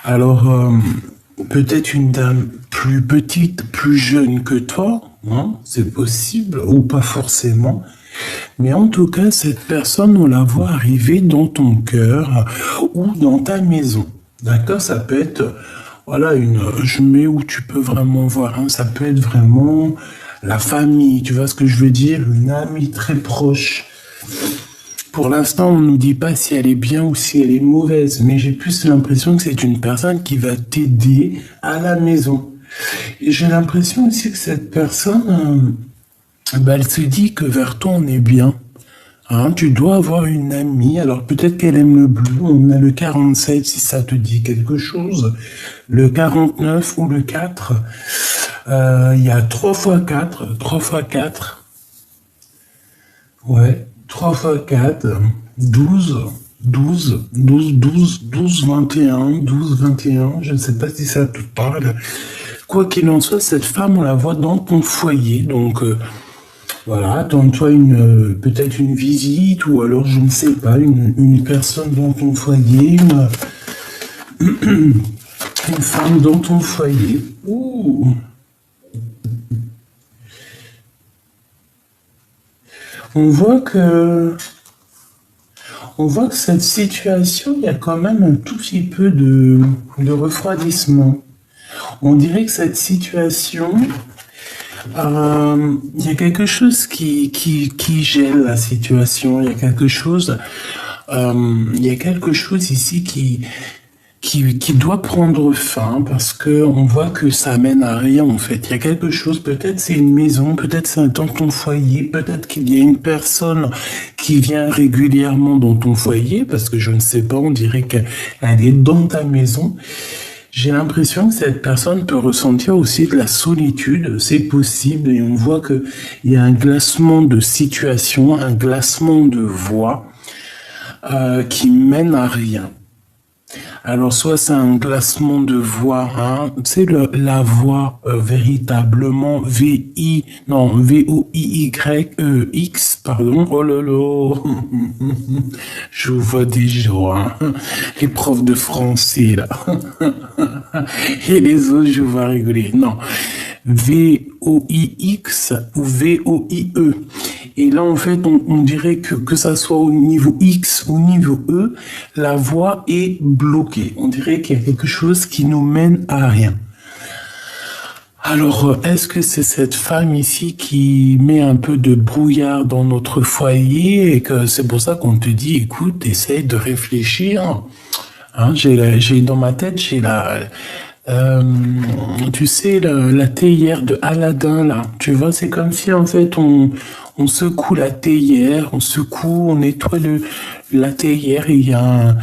Alors, peut-être une dame plus petite, plus jeune que toi, hein, c'est possible, ou pas forcément. Mais en tout cas, cette personne, on la voit arriver dans ton cœur ou dans ta maison. D'accord? Ça peut être, voilà, je mets où tu peux vraiment voir, hein, ça peut être vraiment la famille, tu vois ce que je veux dire? Une amie très proche. Pour l'instant, on ne nous dit pas si elle est bien ou si elle est mauvaise, mais j'ai plus l'impression que c'est une personne qui va t'aider à la maison. Et j'ai l'impression aussi que cette personne, elle se dit que vers toi, on est bien. Hein, tu dois avoir une amie, alors peut-être qu'elle aime le bleu, on a le 47 si ça te dit quelque chose, le 49 ou le 4, il y a 3 fois 4, 3 fois 4, ouais, 3 fois 4, 12, 12, 12, 12, 12, 21, 12, 21, je ne sais pas si ça te parle. Quoi qu'il en soit, cette femme, on la voit dans ton foyer, donc... voilà, attends-toi peut-être une visite, ou alors, je ne sais pas, une personne dans ton foyer, une femme dans ton foyer. Ouh. On voit que cette situation, il y a quand même un tout petit peu de refroidissement. On dirait que cette situation... il y a quelque chose qui gèle la situation. Il y a quelque chose ici qui doit prendre fin parce que on voit que ça mène à rien en fait. Il y a quelque chose, peut-être c'est une maison, peut-être c'est dans ton foyer, peut-être qu'il y a une personne qui vient régulièrement dans ton foyer parce que je ne sais pas, on dirait qu'elle est dans ta maison. J'ai l'impression que cette personne peut ressentir aussi de la solitude, c'est possible, et on voit qu'il y a un glacement de situation, un glacement de voix qui mène à rien. Alors, soit c'est un glacement de voix, hein, c'est la voix véritablement V-O-I-Y-E-X, pardon, oh lolo, je vois déjà, hein, les profs de français, là, et les autres, je vois rigoler, non, V-O-I-X ou V-O-I-E. Et là, en fait, on dirait que ça soit au niveau X ou au niveau E, la voie est bloquée. On dirait qu'il y a quelque chose qui nous mène à rien. Alors, est-ce que c'est cette femme ici qui met un peu de brouillard dans notre foyer et que c'est pour ça qu'on te dit, écoute, essaye de réfléchir. Hein, j'ai dans ma tête, tu sais, la théière de Aladdin, là. Tu vois, c'est comme si, en fait, on secoue la théière, on nettoie la théière, et il y a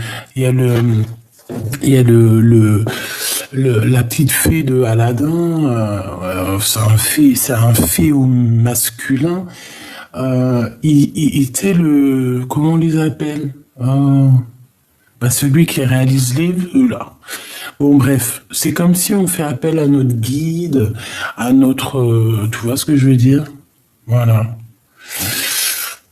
la petite fée de Aladdin, c'est un fée au masculin, il était comment on les appelle? Celui qui réalise les vœux, là. Bon, bref, c'est comme si on fait appel à notre guide, à notre... tu vois ce que je veux dire? Voilà.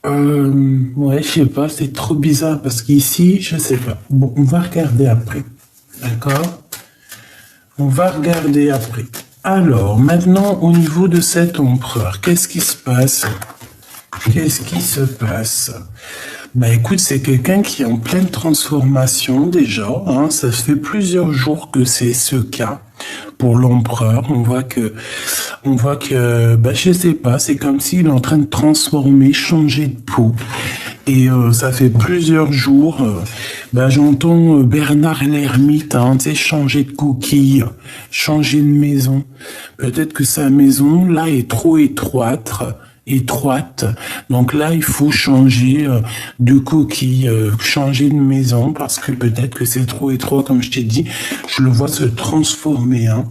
Ouais, je sais pas, c'est trop bizarre, parce qu'ici, je sais pas. Bon, on va regarder après. D'accord? On va regarder après. Alors, maintenant, au niveau de cet empereur, qu'est-ce qui se passe? Qu'est-ce qui se passe? Bah écoute, c'est quelqu'un qui est en pleine transformation déjà, hein, ça fait plusieurs jours que c'est ce cas pour l'empereur. On voit que, je sais pas, c'est comme s'il est en train de transformer, changer de peau. Et ça fait plusieurs jours, j'entends Bernard l'ermite, hein, tu sais, changer de coquille, changer de maison. Peut-être que sa maison, là, est trop étroite, donc là il faut changer de coquille, changer de maison parce que peut-être que c'est trop étroit, comme je t'ai dit. Je le vois se transformer, hein.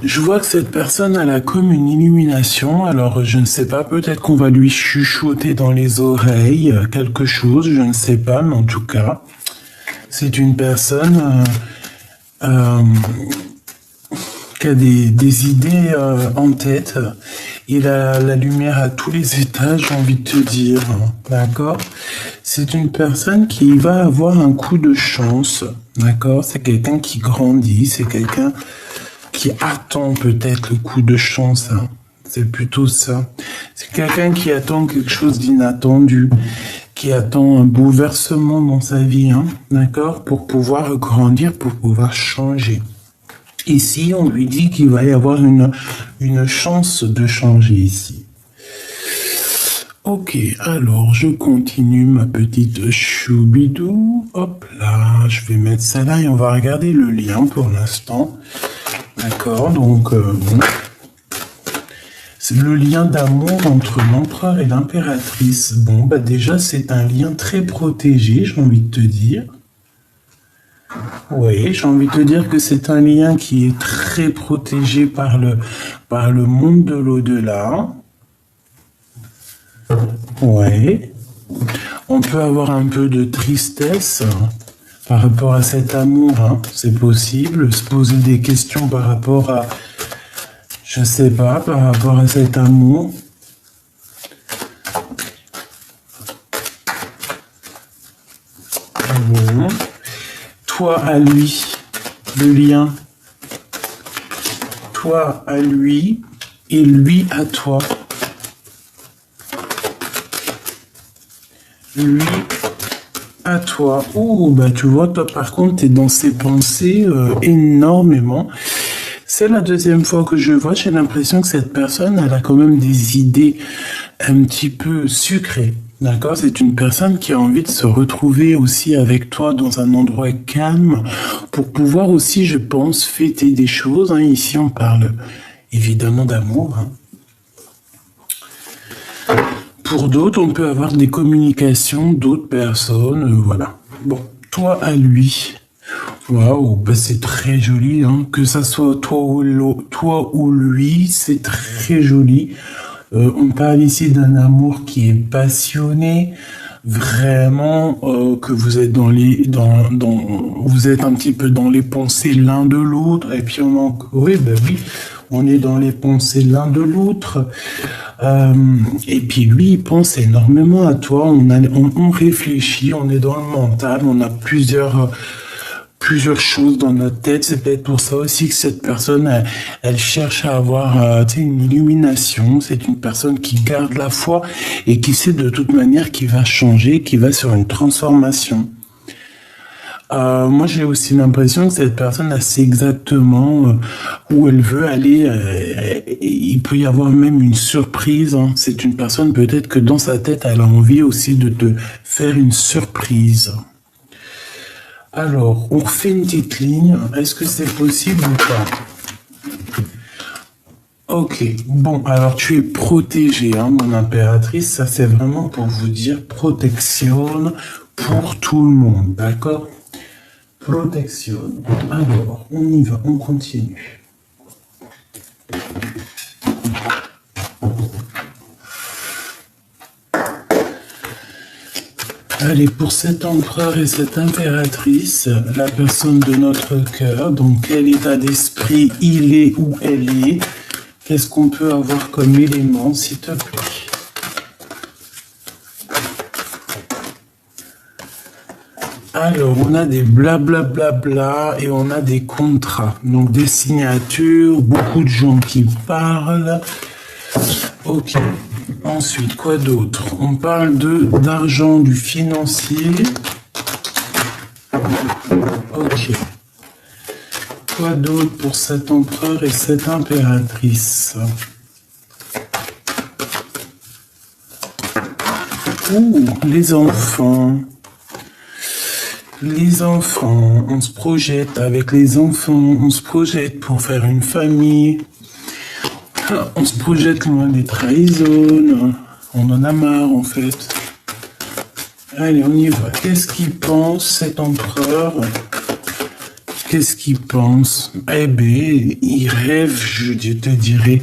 Je vois que cette personne elle a comme une illumination, alors je ne sais pas, peut-être qu'on va lui chuchoter dans les oreilles quelque chose, je ne sais pas, mais en tout cas c'est une personne qui a des idées en tête. Il a la lumière à tous les étages, j'ai envie de te dire. D'accord? C'est une personne qui va avoir un coup de chance, d'accord? C'est quelqu'un qui grandit, c'est quelqu'un qui attend peut-être le coup de chance, hein. C'est plutôt ça. C'est quelqu'un qui attend quelque chose d'inattendu, qui attend un bouleversement dans sa vie, hein, d'accord? Pour pouvoir grandir, pour pouvoir changer. Ici, on lui dit qu'il va y avoir une chance de changer ici. Ok, alors je continue ma petite choubidou. Hop là, je vais mettre ça là et on va regarder le lien pour l'instant. D'accord, donc bon. C'est le lien d'amour entre l'empereur et l'impératrice. Bon, bah déjà, c'est un lien très protégé, j'ai envie de te dire. Oui, j'ai envie de te dire que c'est un lien qui est très protégé par le monde de l'au-delà. Ouais. On peut avoir un peu de tristesse par rapport à cet amour, hein. C'est possible. Se poser des questions par rapport à... Je sais pas, par rapport à cet amour. Bon. Toi à lui, le lien. Toi à lui et lui à toi. Lui à toi. Oh, bah tu vois, toi par contre, t'es dans ses pensées énormément. C'est la deuxième fois que je vois, j'ai l'impression que cette personne, elle a quand même des idées un petit peu sucrées. D'accord? C'est une personne qui a envie de se retrouver aussi avec toi dans un endroit calme pour pouvoir aussi, je pense, fêter des choses, hein. Ici, on parle évidemment d'amour, hein. Pour d'autres, on peut avoir des communications d'autres personnes, voilà. Bon, toi à lui. Waouh, bah c'est très joli, hein. Que ça soit toi ou lui, c'est très joli. On parle ici d'un amour qui est passionné, vraiment que vous êtes vous êtes un petit peu dans les pensées l'un de l'autre. Et puis oui, on est dans les pensées l'un de l'autre. Et puis lui, il pense énormément à toi. On réfléchit, on est dans le mental, on a plusieurs choses dans notre tête. C'est peut-être pour ça aussi que cette personne, elle cherche à avoir une illumination. C'est une personne qui garde la foi et qui sait de toute manière qu'il va changer, qui va sur une transformation. Moi, j'ai aussi l'impression que cette personne, elle sait exactement où elle veut aller. Il peut y avoir même une surprise, hein. C'est une personne, peut-être que dans sa tête, elle a envie aussi de te faire une surprise. Alors, on refait une petite ligne. Est-ce que c'est possible ou pas? Ok, bon, alors tu es protégée, hein, mon impératrice. Ça, c'est vraiment pour vous dire protection pour tout le monde, d'accord? Protection. Alors, on y va, on continue. Allez, pour cet empereur et cette impératrice, la personne de notre cœur, donc quel état d'esprit il est ou elle est, qu'est-ce qu'on peut avoir comme élément, s'il te plaît? Alors, on a des blablabla et on a des contrats, donc des signatures, beaucoup de gens qui parlent. Ok. Ensuite, quoi d'autre? On parle d'argent, du financier. Ok. Quoi d'autre pour cet empereur et cette impératrice? Ouh, les enfants. Les enfants, on se projette avec les enfants, on se projette pour faire une famille. On se projette loin des trahisons, on en a marre en fait. Allez, on y va. Qu'est-ce qu'il pense cet empereur? Qu'est-ce qu'il pense? Eh bien, il rêve, je te dirais.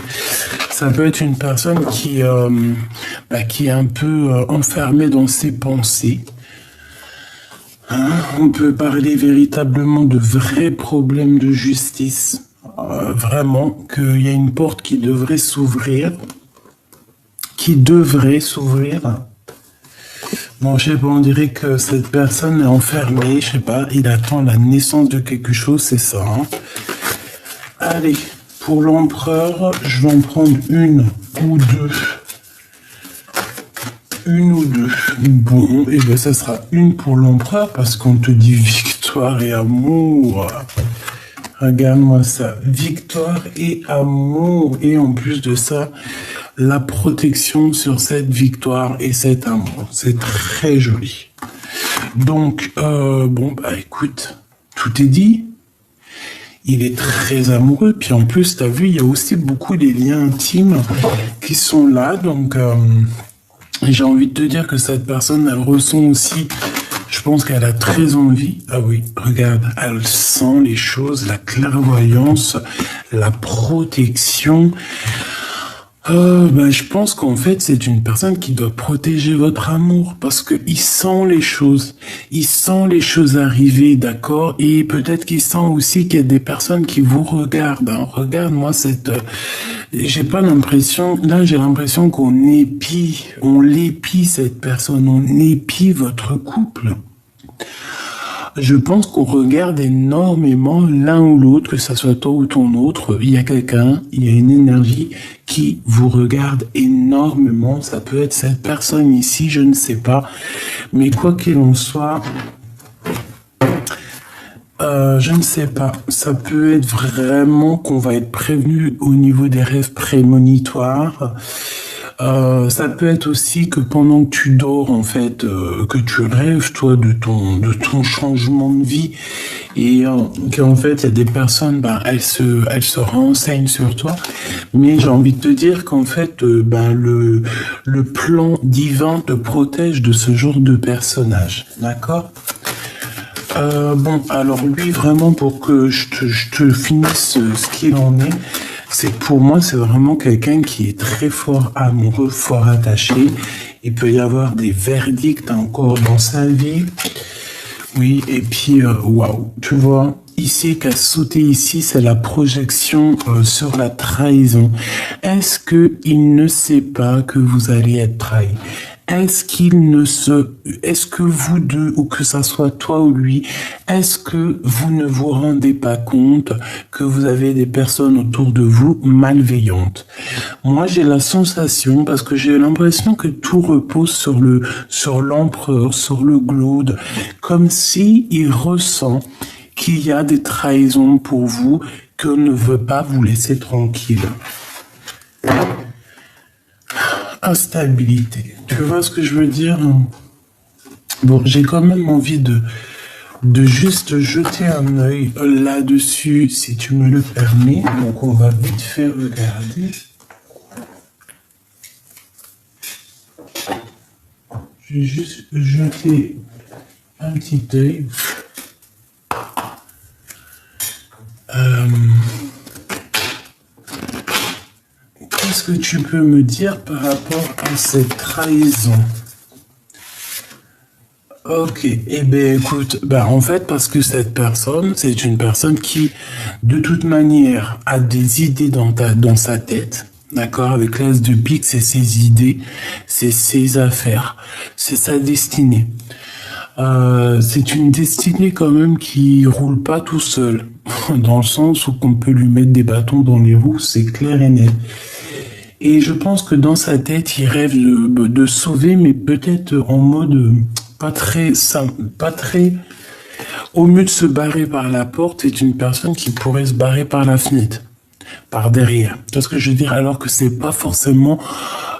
Ça peut être une personne qui est un peu enfermée dans ses pensées. Hein? On peut parler véritablement de vrais problèmes de justice. Vraiment qu'il y a une porte qui devrait s'ouvrir, Bon, je sais pas, on dirait que cette personne est enfermée, je sais pas, il attend la naissance de quelque chose, c'est ça. Hein. Allez, pour l'empereur, je vais en prendre une ou deux. Une ou deux. Bon, et bien ça sera une pour l'empereur parce qu'on te dit victoire et amour. Regarde-moi ça, victoire et amour. Et en plus de ça, la protection sur cette victoire et cet amour. C'est très joli. Donc, bon, bah écoute, tout est dit. Il est très amoureux. Puis en plus, tu as vu, il y a aussi beaucoup des liens intimes qui sont là. Donc, j'ai envie de te dire que cette personne, elle ressent aussi, je pense qu'elle a très envie. Ah oui, regarde, elle sent les choses, la clairvoyance, la protection. Ben, je pense qu'en fait, c'est une personne qui doit protéger votre amour parce que il sent les choses. Il sent les choses arriver, d'accord? Et peut-être qu'il sent aussi qu'il y a des personnes qui vous regardent. Hein. Regarde-moi cette... j'ai pas l'impression... Là, j'ai l'impression qu'on l'épie cette personne. On épie votre couple. Je pense qu'on regarde énormément l'un ou l'autre, que ça soit toi ou ton autre. Il y a quelqu'un, il y a une énergie qui vous regarde énormément. Ça peut être cette personne ici, je ne sais pas. Mais quoi qu'il en soit, je ne sais pas. Ça peut être vraiment qu'on va être prévenu au niveau des rêves prémonitoires. Ça peut être aussi que pendant que tu dors, en fait, que tu rêves, toi, de ton changement de vie, et qu'en fait, il y a des personnes, ben, elles se renseignent sur toi, mais j'ai envie de te dire qu'en fait, ben, le plan divin te protège de ce genre de personnage, d'accord? Bon, alors lui, vraiment, pour que je te finisse ce qu'il en est, c'est que pour moi, c'est vraiment quelqu'un qui est très fort amoureux, fort attaché. Il peut y avoir des verdicts encore dans sa vie. Oui, et puis, waouh, tu vois, ici, qu'a sauté ici, c'est la projection sur la trahison. Est-ce qu'il ne sait pas que vous allez être trahi? Est-ce que vous deux, ou que ça soit toi ou lui, est-ce que vous ne vous rendez pas compte que vous avez des personnes autour de vous malveillantes? Moi, j'ai la sensation, parce que j'ai l'impression que tout repose sur l'empereur, sur le glaude, comme si il ressent qu'il y a des trahisons pour vous, qu'on ne veut pas vous laisser tranquille. Instabilité. Tu vois ce que je veux dire? Bon, j'ai quand même envie de juste jeter un œil là-dessus, si tu me le permets. Donc, on va vite fait regarder. Je vais juste jeter un petit œil. Qu'est-ce que tu peux me dire par rapport à cette trahison? Ok, eh bien écoute, en fait parce que cette personne, c'est une personne qui, de toute manière, a des idées dans sa tête, d'accord? Avec l'as de pique, c'est ses idées, c'est ses affaires, c'est sa destinée. C'est une destinée quand même qui roule pas tout seul, dans le sens où qu'on peut lui mettre des bâtons dans les roues, c'est clair et net. Et je pense que dans sa tête, il rêve de sauver, mais peut-être en mode pas très simple, pas très... Au mieux de se barrer par la porte, c'est une personne qui pourrait se barrer par la fenêtre, par derrière. Tu vois ce que je veux dire? Alors que c'est pas forcément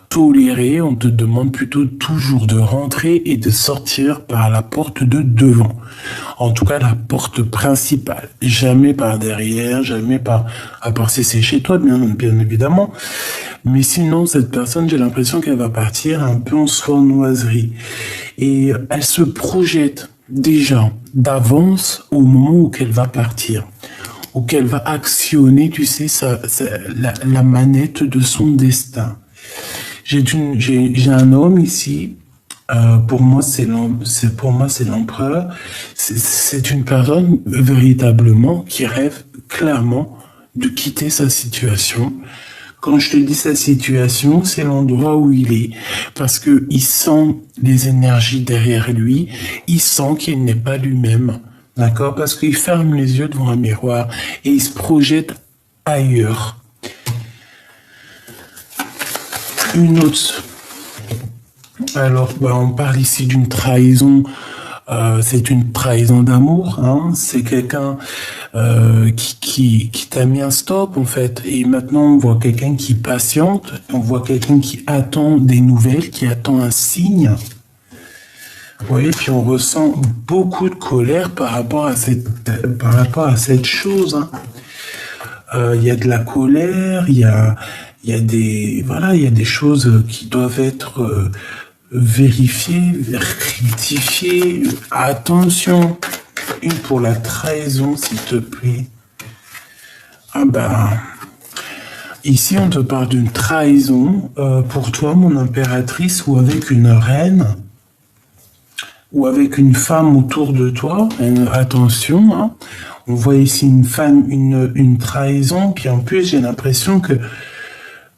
toléré, on te demande plutôt toujours de rentrer et de sortir par la porte de devant. En tout cas, la porte principale. Jamais par derrière, jamais par... À part si c'est chez toi, bien évidemment. Mais sinon, cette personne, j'ai l'impression qu'elle va partir un peu en sournoiserie. Et elle se projette déjà d'avance au moment où qu'elle va partir. Où qu'elle va actionner, tu sais, la manette de son destin. J'ai un homme ici. Pour moi, c'est l'empereur. C'est une personne véritablement qui rêve clairement de quitter sa situation. Quand je te dis sa situation, c'est l'endroit où il est. Parce que il sent les énergies derrière lui. Il sent qu'il n'est pas lui-même. D'accord? Parce qu'il ferme les yeux devant un miroir et il se projette ailleurs. Une autre. Alors, on parle ici d'une trahison. C'est une trahison d'amour, hein. C'est quelqu'un qui t'a mis un stop en fait. Et maintenant on voit quelqu'un qui patiente, on voit quelqu'un qui attend des nouvelles, qui attend un signe. Oui, puis on ressent beaucoup de colère par rapport à cette chose. Hein. Il y a de la colère, il y a des choses qui doivent être vérifiées, rectifiées. Attention, une pour la trahison, s'il te plaît. Ici on te parle d'une trahison pour toi, mon impératrice, ou avec une reine, ou avec une femme autour de toi. Attention, hein. On voit ici une femme, une trahison, puis en plus j'ai l'impression que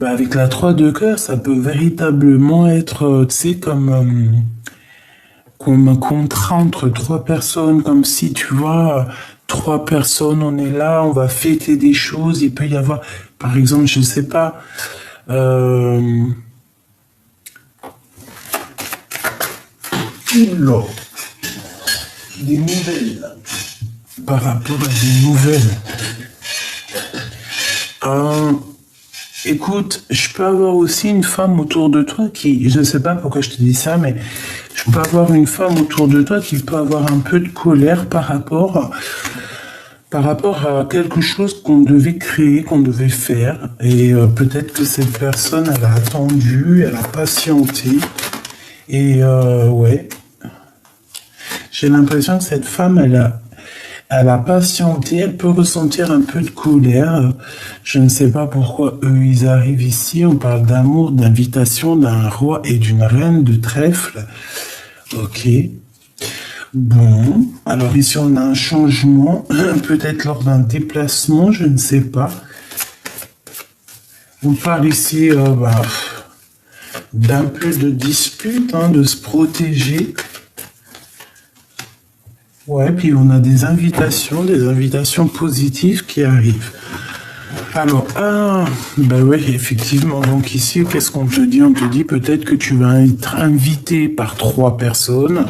avec la 3 de cœur, ça peut véritablement être, tu sais, comme un contrat entre 3 personnes, comme si, tu vois, 3 personnes, on est là, on va fêter des choses, il peut y avoir, par exemple, je sais pas, des nouvelles, par rapport à des nouvelles. Écoute, je peux avoir aussi une femme autour de toi qui, je sais pas pourquoi je te dis ça, mais je peux avoir une femme autour de toi qui peut avoir un peu de colère par rapport à quelque chose qu'on devait créer, qu'on devait faire. Et peut-être que cette personne, elle a attendu, elle a patienté. Et ouais, j'ai l'impression que cette femme, elle a patienté, elle peut ressentir un peu de colère. Je ne sais pas pourquoi eux, ils arrivent ici. On parle d'amour, d'invitation d'un roi et d'une reine de trèfle. Ok. Bon. Alors ici, on a un changement. Peut-être lors d'un déplacement, je ne sais pas. On parle ici d'un peu de dispute, hein, de se protéger. Ouais, puis on a des invitations positives qui arrivent. Alors, ouais, effectivement, donc ici, qu'est-ce qu'on te dit? On te dit peut-être que tu vas être invité par 3 personnes,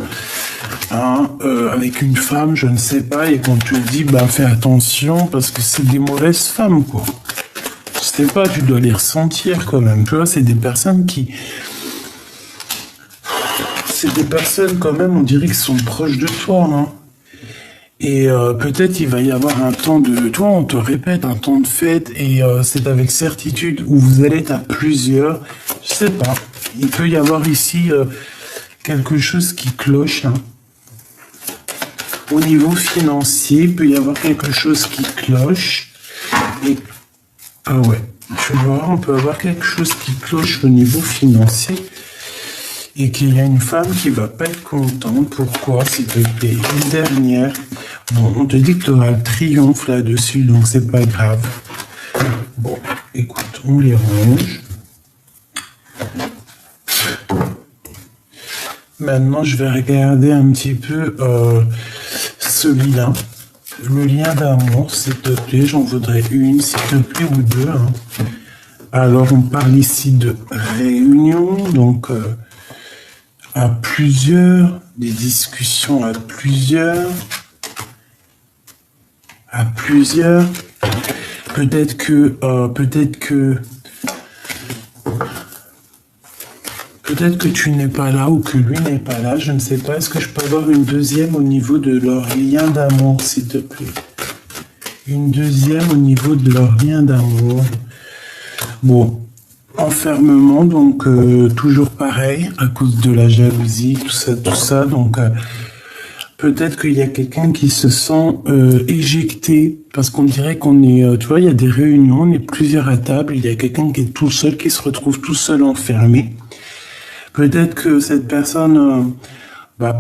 hein, avec une femme, je ne sais pas, et qu'on te dit, fais attention, parce que c'est des mauvaises femmes, quoi. Je sais pas, tu dois les ressentir quand même, tu vois, c'est des personnes quand même, on dirait qu'ils sont proches de toi, hein. Et peut-être il va y avoir un temps de... Toi, on te répète, un temps de fête, et c'est avec certitude où vous allez être à plusieurs. Je sais pas. Il peut y avoir ici quelque chose qui cloche. Hein. Au niveau financier, il peut y avoir quelque chose qui cloche. Et... Ah ouais, tu vois, on peut avoir quelque chose qui cloche au niveau financier. Et qu'il y a une femme qui va pas être contente. Pourquoi, s'il te plaît? Une dernière. Bon, on te dit que tu auras le triomphe là-dessus, donc c'est pas grave. Bon, écoute, on les range. Maintenant, je vais regarder un petit peu ce lien. Le lien d'amour, s'il te plaît. J'en voudrais une, s'il te plaît, ou 2. Hein. Alors, on parle ici de réunion, donc... à plusieurs, des discussions à plusieurs, peut-être que tu n'es pas là ou que lui n'est pas là, je ne sais pas. Est-ce que je peux avoir une deuxième au niveau de leur lien d'amour, s'il te plaît? Une deuxième au niveau de leur lien d'amour. Bon. Enfermement, donc toujours pareil, à cause de la jalousie, tout ça, donc peut-être qu'il y a quelqu'un qui se sent éjecté, parce qu'on dirait qu'on est, tu vois, il y a des réunions, on est plusieurs à table, il y a quelqu'un qui est tout seul, qui se retrouve tout seul enfermé. Peut-être que cette personne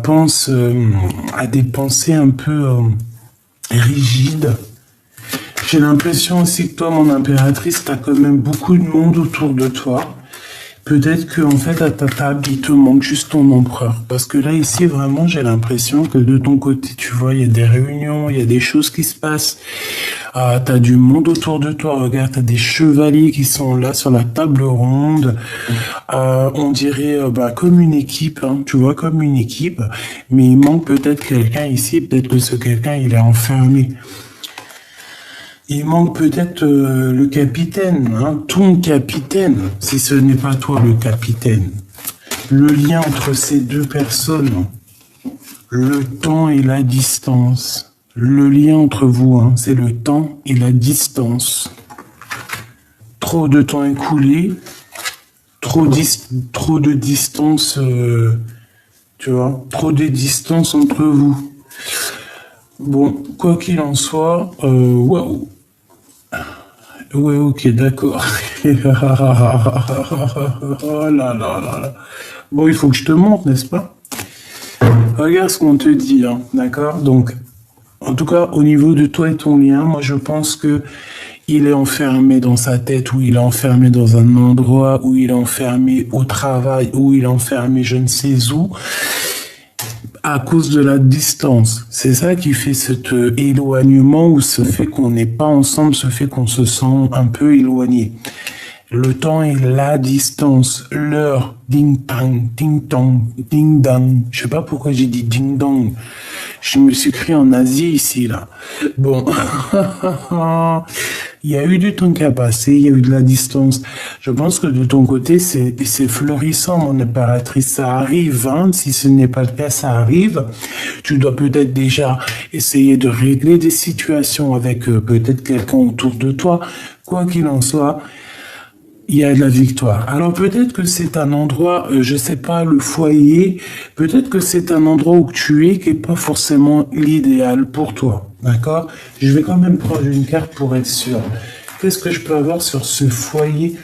pense à des pensées un peu rigides. J'ai l'impression aussi que toi, mon impératrice, t'as quand même beaucoup de monde autour de toi. Peut-être que en fait, à ta table, il te manque juste ton empereur. Parce que là, ici, vraiment, j'ai l'impression que de ton côté, tu vois, il y a des réunions, il y a des choses qui se passent. T'as du monde autour de toi. Regarde, t'as des chevaliers qui sont là sur la table ronde. On dirait comme une équipe, hein, tu vois, comme une équipe. Mais il manque peut-être quelqu'un ici. Peut-être que ce quelqu'un, il est enfermé. Il manque peut-être le capitaine, hein, ton capitaine, si ce n'est pas toi le capitaine. Le lien entre ces deux personnes, le temps et la distance. Le lien entre vous, hein, c'est le temps et la distance. Trop de temps écoulé, trop de distance, tu vois, trop de distance entre vous. Bon, quoi qu'il en soit, waouh. Ouais, ok, d'accord. Oh là là là là. Bon, il faut que je te montre, n'est-ce pas? Regarde ce qu'on te dit, hein, d'accord? Donc, en tout cas, au niveau de toi et ton lien, moi, je pense que il est enfermé dans sa tête, ou il est enfermé dans un endroit, ou il est enfermé au travail, ou il est enfermé je ne sais où, à cause de la distance. C'est ça qui fait cet éloignement, ou ce fait qu'on n'est pas ensemble, ce fait qu'on se sent un peu éloigné. Le temps et la distance, l'heure, ding-tang, ding-tong, ding-dang. Je sais pas pourquoi j'ai dit ding-dong. Je me suis cru en Asie ici, là. Bon. Il y a eu du temps qui a passé, il y a eu de la distance. Je pense que de ton côté, c'est florissant, mon impératrice. Ça arrive, hein. Si ce n'est pas le cas, ça arrive. Tu dois peut-être déjà essayer de régler des situations avec peut-être quelqu'un autour de toi. Quoi qu'il en soit, il y a de la victoire. Alors peut-être que c'est un endroit, je sais pas, le foyer, peut-être que c'est un endroit où tu es qui est pas forcément l'idéal pour toi. D'accord? Je vais quand même prendre une carte pour être sûr. Qu'est-ce que je peux avoir sur ce foyer?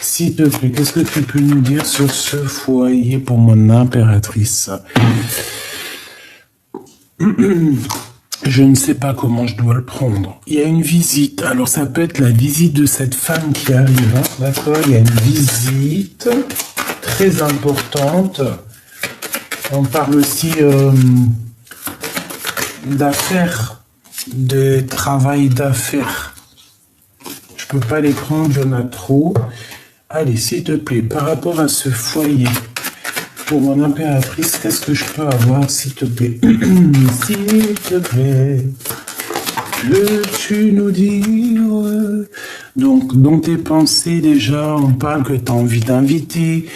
S'il te plaît, qu'est-ce que tu peux nous dire sur ce foyer pour mon impératrice? Je ne sais pas comment je dois le prendre. Il y a une visite. Alors, ça peut être la visite de cette femme qui arrive. Hein. D'accord? Il y a une visite très importante. On parle aussi d'affaires, de travail d'affaires. Je peux pas les prendre, il y en a trop. Allez, s'il te plaît, par rapport à ce foyer, pour mon impératrice, qu'est-ce que je peux avoir, s'il te plaît? S'il te plaît, veux-tu nous dire? Donc, dans tes pensées, déjà, on parle que tu as envie d'inviter.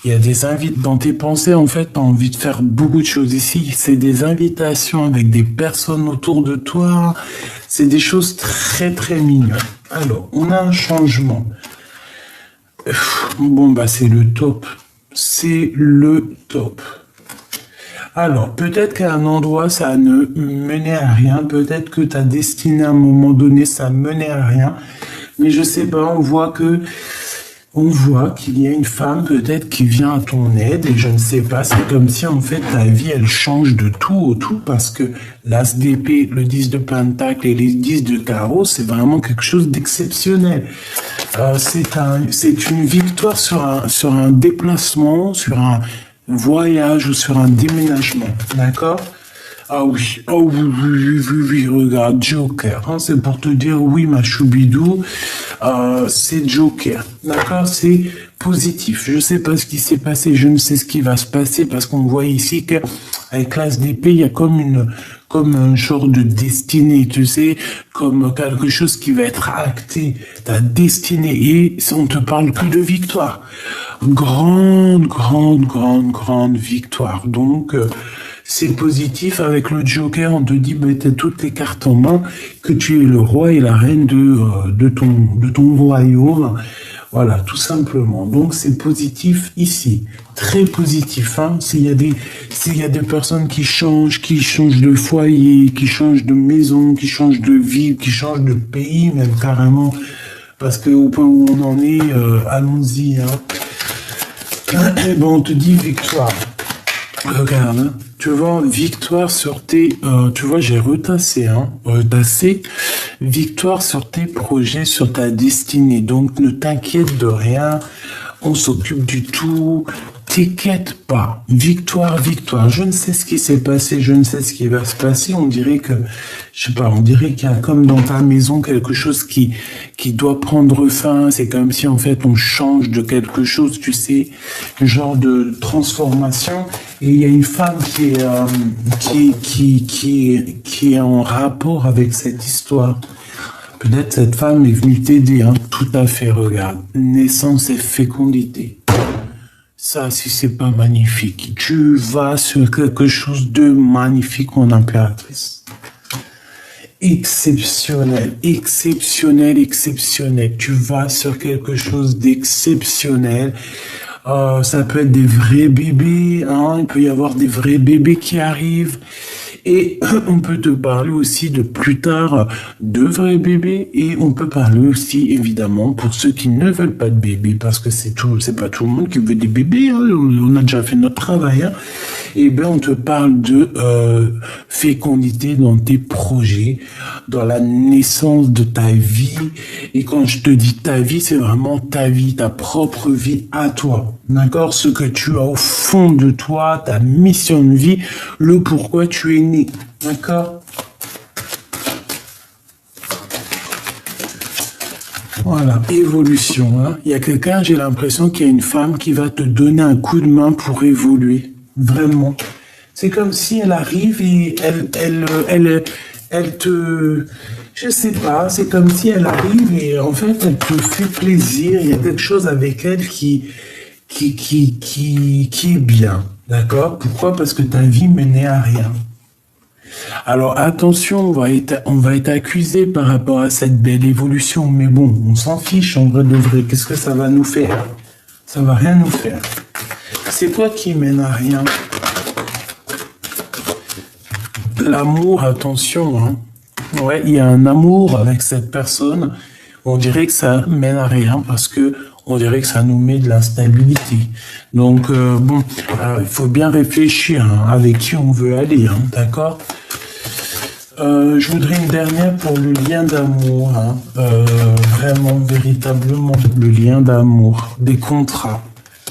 Il y a des invites dans tes pensées, en fait, tu as envie de faire beaucoup de choses ici. C'est des invitations avec des personnes autour de toi. C'est des choses très, très mignonnes. Alors, on a un changement. Bon, bah, c'est le top. C'est le top. Alors, peut-être qu'à un endroit, ça ne menait à rien. Peut-être que ta destinée, à un moment donné, ça menait à rien. Mais je sais pas, on voit qu'il y a une femme, peut-être, qui vient à ton aide. Et je ne sais pas, c'est comme si, en fait, ta vie, elle change de tout au tout. Parce que l'as d'épée, le 10 de pentacle et les 10 de carreau, c'est vraiment quelque chose d'exceptionnel. C'est une victoire sur un déplacement, sur un voyage ou sur un déménagement, d'accord? Ah oui, oh oui, regarde, Joker, hein, c'est pour te dire oui, ma choubidou, c'est Joker, d'accord? C'est positif. Je sais pas ce qui s'est passé, je ne sais ce qui va se passer parce qu'on voit ici qu'avec l'as d'épée, il y a comme un genre de destinée, tu sais, comme quelque chose qui va être acté, ta destinée, et on te parle que de victoire. Grande victoire. Donc, c'est positif. Avec le Joker, on te dit, bah, t'as toutes les cartes en main, que tu es le roi et la reine de ton royaume. Voilà, tout simplement. Donc, c'est positif ici. Très positif, hein. S'il y a des personnes qui changent de foyer, qui changent de maison, qui changent de ville, qui changent de pays, même carrément. Parce que au point où on en est, allons-y, hein. Et ben, on te dit victoire. Regarde, hein. Tu vois, victoire sur tes... tu vois, j'ai retassé, hein, retassé. Victoire sur tes projets, sur ta destinée. Donc, ne t'inquiète de rien. On s'occupe du tout. T'inquiète pas. Victoire, victoire. Je ne sais ce qui s'est passé, je ne sais ce qui va se passer. On dirait que, je sais pas, on dirait qu'il y a comme dans ta maison quelque chose qui doit prendre fin. C'est comme si en fait on change de quelque chose, tu sais, un genre de transformation. Et il y a une femme qui est en rapport avec cette histoire. Peut-être cette femme est venue t'aider, hein. Tout à fait, regarde. Naissance et fécondité. Ça, si c'est pas magnifique, tu vas sur quelque chose de magnifique, mon impératrice. Exceptionnel, exceptionnel, exceptionnel. Tu vas sur quelque chose d'exceptionnel. Ça peut être des vrais bébés, hein. Il peut y avoir des vrais bébés qui arrivent. Et on peut te parler aussi de plus tard de vrais bébés, et on peut parler aussi évidemment pour ceux qui ne veulent pas de bébés, parce que c'est pas tout le monde qui veut des bébés, hein. On a déjà fait notre travail, hein. Et bien on te parle de fécondité dans tes projets, dans la naissance de ta vie. Et quand je te dis ta vie, c'est vraiment ta vie, ta propre vie à toi. D'accord? Ce que tu as au fond de toi, ta mission de vie, le pourquoi tu es né. D'accord? Voilà, évolution, hein. Il y a quelqu'un, j'ai l'impression qu'il y a une femme qui va te donner un coup de main pour évoluer. Vraiment. C'est comme si elle arrive et elle te... Je sais pas, c'est comme si elle arrive et en fait, elle te fait plaisir. Il y a quelque chose avec elle qui est bien. D'accord? Pourquoi? Parce que ta vie menait à rien. Alors attention, on va être accusé par rapport à cette belle évolution, mais bon, on s'en fiche en vrai de vrai. Qu'est-ce que ça va nous faire? Ça va rien nous faire. C'est toi qui mène à rien. L'amour, attention, hein. Ouais, il y a un amour avec cette personne. On dirait que ça mène à rien parce que on dirait que ça nous met de l'instabilité. Donc bon, il faut bien réfléchir, hein, avec qui on veut aller, hein, d'accord? Je voudrais une dernière pour le lien d'amour, hein. Vraiment, véritablement, le lien d'amour, des contrats,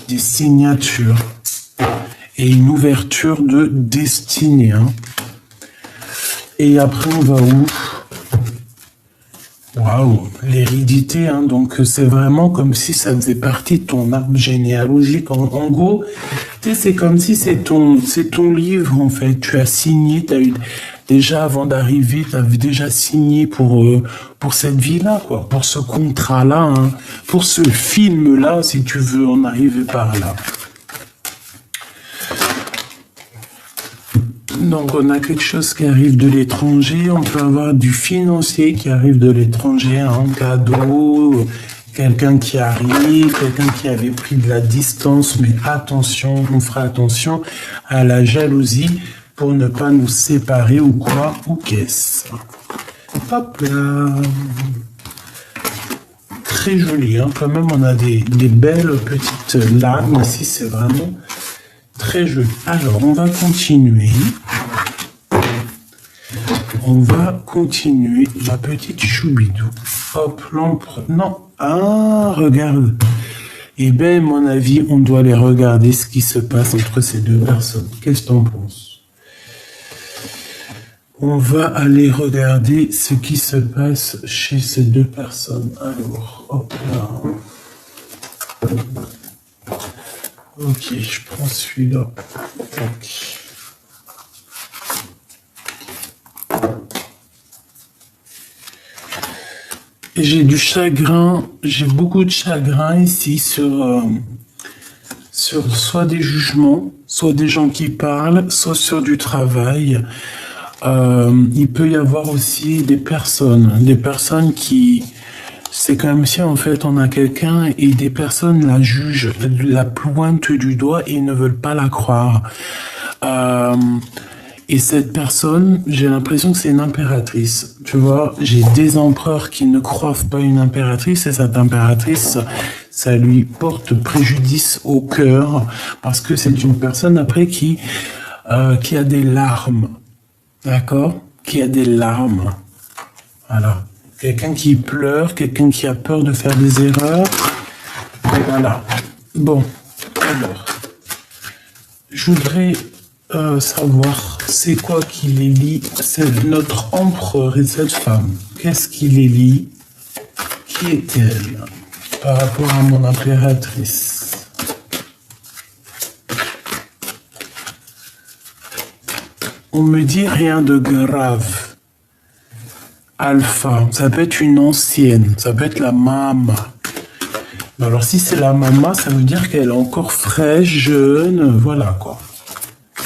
des signatures et une ouverture de destinée, hein. Et après, on va où? Waouh, l'hérédité, hein. Donc c'est vraiment comme si ça faisait partie de ton arbre généalogique. En gros, tu sais, c'est comme si c'est ton livre en fait. Tu as signé, tu as eu déjà avant d'arriver, tu avais déjà signé pour cette vie-là, quoi, pour ce contrat-là, hein, pour ce film-là, si tu veux en arriver par là. Donc on a quelque chose qui arrive de l'étranger, on peut avoir du financier qui arrive de l'étranger, un cadeau, quelqu'un qui arrive, quelqu'un qui avait pris de la distance, mais attention, on fera attention à la jalousie pour ne pas nous séparer ou quoi, ou qu'est-ce. Hop là. Très joli, hein. Quand même on a des belles petites larmes ici, c'est vraiment... très joli. Alors, on va continuer. On va continuer. Ma petite choubidou. Hop, l'empereur. Non. Ah, regarde. Eh bien, à mon avis, on doit aller regarder ce qui se passe entre ces deux personnes. Qu'est-ce que t'en penses? On va aller regarder ce qui se passe chez ces deux personnes. Alors, hop là. Ok, je prends celui-là. Ok. Et j'ai du chagrin, j'ai beaucoup de chagrin ici sur soit des jugements, soit des gens qui parlent, soit sur du travail. Il peut y avoir aussi des personnes qui... C'est comme si en fait on a quelqu'un et des personnes la jugent, la pointent du doigt et ne veulent pas la croire. Et cette personne, j'ai l'impression que c'est une impératrice. Tu vois, j'ai des empereurs qui ne croient pas une impératrice et cette impératrice, ça lui porte préjudice au cœur, parce que c'est une personne après qui a des larmes, d'accord? Qui a des larmes. Voilà. Quelqu'un qui pleure, quelqu'un qui a peur de faire des erreurs. Voilà. Bon, alors, je voudrais savoir c'est quoi qui les lie. C'est notre empereur et cette femme. Qu'est-ce qui les lie? Qui est-elle par rapport à mon impératrice? On me dit rien de grave. Alpha, ça peut être une ancienne, ça peut être la maman. Alors si c'est la maman, ça veut dire qu'elle est encore fraîche, jeune, voilà quoi.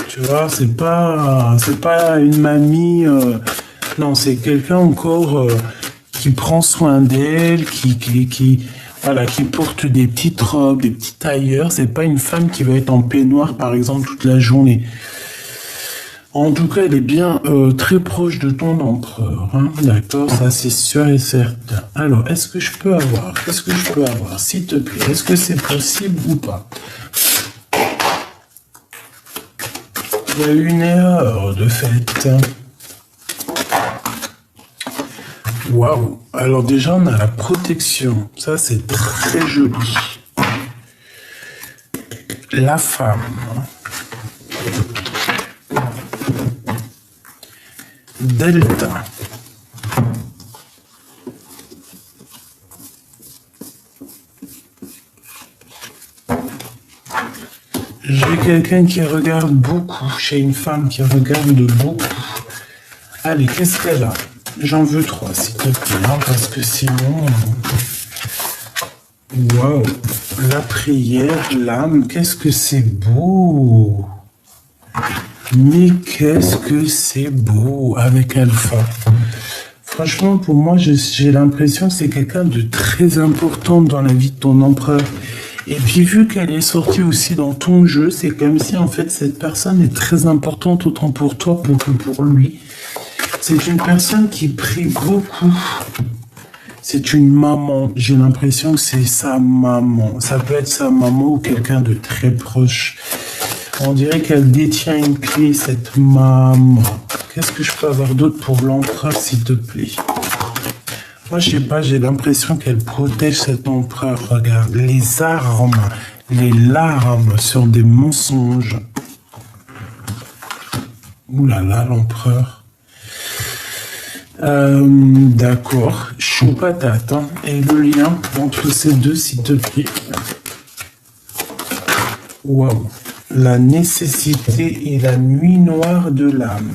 Tu vois, c'est pas une mamie. Non, c'est quelqu'un encore qui prend soin d'elle, voilà, qui porte des petites robes, des petits tailleurs. C'est pas une femme qui va être en peignoir, par exemple, toute la journée. En tout cas, elle est bien très proche de ton empereur. Hein, d'accord, ça c'est sûr et certain. Alors, est-ce que je peux avoir? Qu'est-ce que je peux avoir? S'il te plaît, est-ce que c'est possible ou pas? Il y a eu une erreur de fait. Waouh. Alors déjà, on a la protection. Ça, c'est très joli. La femme. Delta. J'ai quelqu'un qui regarde beaucoup. J'ai une femme qui regarde beaucoup. Allez, qu'est-ce qu'elle a? J'en veux 3, s'il te plaît, hein, parce que sinon... Waouh. La prière, l'âme, qu'est-ce que c'est beau. Mais qu'est-ce que c'est beau avec Alpha. Franchement, pour moi, j'ai l'impression que c'est quelqu'un de très important dans la vie de ton empereur. Et puis, vu qu'elle est sortie aussi dans ton jeu, c'est comme si, en fait, cette personne est très importante autant pour toi que pour lui. C'est une personne qui prie beaucoup. C'est une maman. J'ai l'impression que c'est sa maman. Ça peut être sa maman ou quelqu'un de très proche. On dirait qu'elle détient une clé, cette maman. Qu'est-ce que je peux avoir d'autre pour l'empereur, s'il te plaît? Moi, je sais pas, j'ai l'impression qu'elle protège cet empereur. Regarde, les armes, les larmes sur des mensonges. Ouh là là, l'empereur. D'accord, chaud patate. Hein. Et le lien entre ces deux, s'il te plaît. Waouh. La nécessité et la nuit noire de l'âme.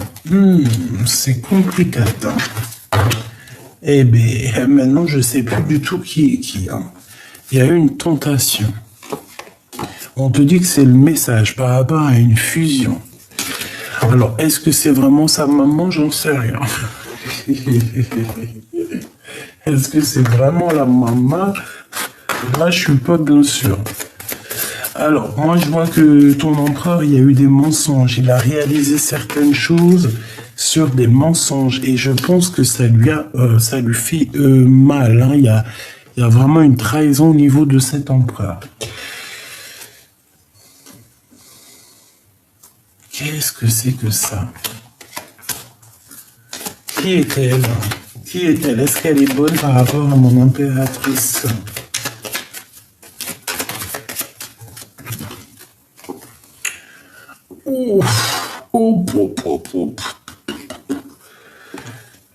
C'est compliqué. Hein. Eh bien, maintenant, je sais plus du tout qui est qui. Hein. Il y a eu une tentation. On te dit que c'est le message par rapport à une fusion. Alors, est-ce que c'est vraiment sa maman? J'en sais rien. Est-ce que c'est vraiment la maman? Là, je suis pas bien sûr. Alors, moi, je vois que ton empereur, il y a eu des mensonges. Il a réalisé certaines choses sur des mensonges. Et je pense que ça lui fait mal. Hein. Il y a vraiment une trahison au niveau de cet empereur. Qu'est-ce que c'est que ça? Qui est-elle? Qui est-elle? Est-ce qu'elle est bonne par rapport à mon impératrice?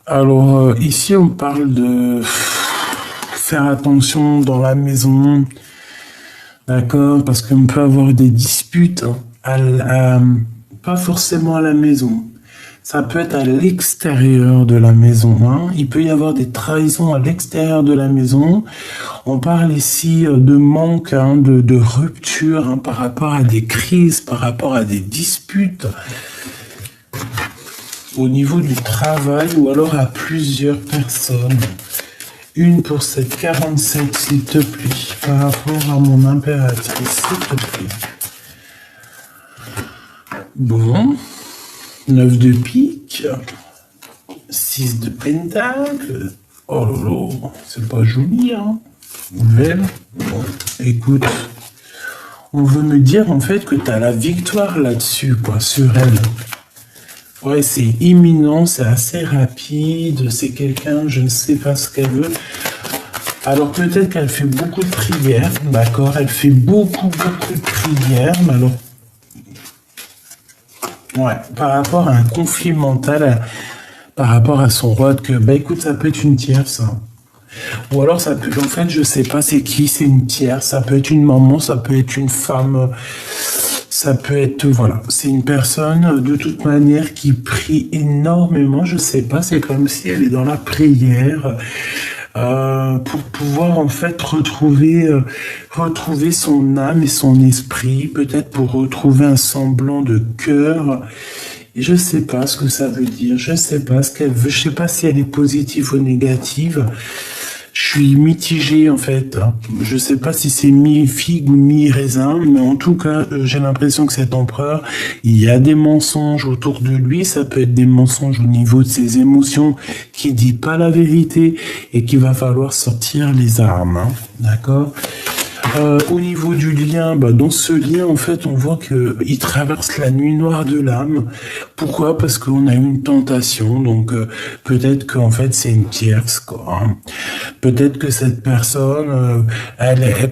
Alors, ici, on parle de faire attention dans la maison, d'accord? Parce qu'on peut avoir des disputes, pas forcément à la maison. Ça peut être à l'extérieur de la maison. Hein. Il peut y avoir des trahisons à l'extérieur de la maison. On parle ici de manque, hein, de rupture hein, par rapport à des crises, par rapport à des disputes au niveau du travail ou alors à plusieurs personnes. Une pour cette 47, s'il te plaît, par rapport à mon impératrice, s'il te plaît. Bon. 9 de pique, 6 de pentacle. Oh là là, c'est pas joli, hein. Nouvelle. Bon, écoute, on veut me dire en fait que tu as la victoire là-dessus, quoi, sur elle. Ouais, c'est imminent, c'est assez rapide, c'est quelqu'un, je ne sais pas ce qu'elle veut. Alors peut-être qu'elle fait beaucoup de prières, d'accord, elle fait beaucoup de prières, mais alors, ouais, par rapport à un conflit mental, par rapport à son roi de cœur, bah écoute, ça peut être une tierce, hein. Ou alors ça peut, en fait, je sais pas c'est qui, c'est une tierce, ça peut être une maman, ça peut être une femme, ça peut être, voilà, c'est une personne de toute manière qui prie énormément, je sais pas, c'est comme si elle est dans la prière pour pouvoir en fait retrouver son âme et son esprit, peut-être pour retrouver un semblant de cœur. Et je sais pas ce que ça veut dire, je sais pas ce qu'elle veut, je sais pas si elle est positive ou négative. Je suis mitigé en fait. Je sais pas si c'est mi-figue ou mi-raisin, mais en tout cas, j'ai l'impression que cet empereur, il y a des mensonges autour de lui. Ça peut être des mensonges au niveau de ses émotions, qui dit pas la vérité et qu'il va falloir sortir les armes. Hein. D'accord ? Au niveau du lien, bah, dans ce lien, en fait, on voit que il traverse la nuit noire de l'âme. Pourquoi? Parce qu'on a eu une tentation, donc peut-être qu'en fait c'est une tierce, quoi. Hein. Peut-être que cette personne,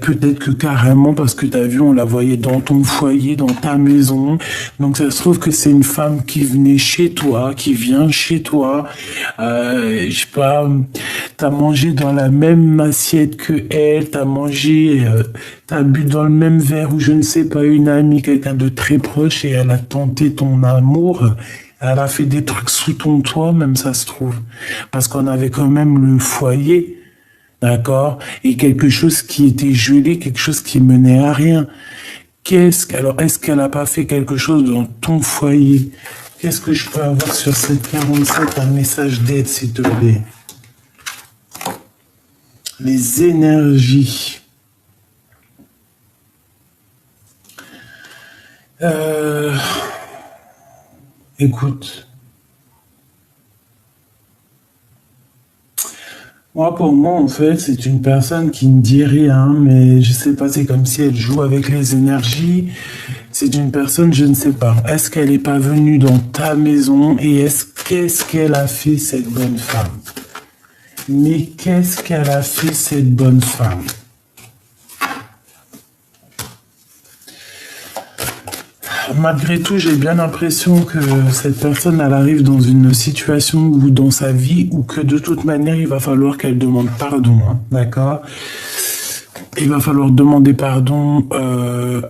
peut-être que carrément, parce que t'as vu, on la voyait dans ton foyer, dans ta maison. Donc ça se trouve que c'est une femme qui venait chez toi, qui vient chez toi. Je sais pas, t'as mangé dans la même assiette que elle, t'as mangé. T'as bu dans le même verre ou je ne sais pas, une amie, quelqu'un de très proche et elle a tenté ton amour. Elle a fait des trucs sous ton toit, même ça se trouve. Parce qu'on avait quand même le foyer, d'accord? Et quelque chose qui était gelé, quelque chose qui menait à rien. Alors, est-ce qu'elle a pas fait quelque chose dans ton foyer? Qu'est-ce que je peux avoir sur cette 47, un message d'aide, s'il te plaît? Les énergies. Écoute, moi pour moi en fait c'est une personne qui ne dit rien, mais je sais pas, c'est comme si elle joue avec les énergies. C'est une personne, je ne sais pas. Est-ce qu'elle n'est pas venue dans ta maison et qu'est-ce qu'elle a fait cette bonne femme? Mais qu'est-ce qu'elle a fait cette bonne femme? Malgré tout, j'ai bien l'impression que cette personne, elle arrive dans une situation ou dans sa vie où que de toute manière, il va falloir qu'elle demande pardon, hein, d'accord? Il va falloir demander pardon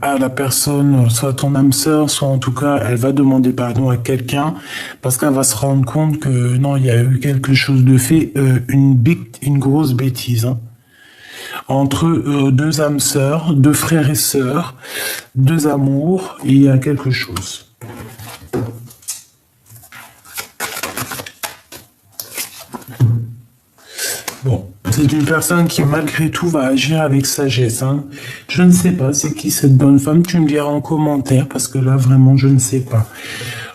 à la personne, soit ton âme sœur, soit en tout cas, elle va demander pardon à quelqu'un parce qu'elle va se rendre compte que non, il y a eu quelque chose de fait, une grosse bêtise, hein. Entre deux âmes sœurs, deux frères et sœurs, deux amours, il y a quelque chose. Bon, c'est une personne qui malgré tout va agir avec sagesse. Hein. Je ne sais pas c'est qui cette bonne femme, tu me diras en commentaire parce que là vraiment je ne sais pas.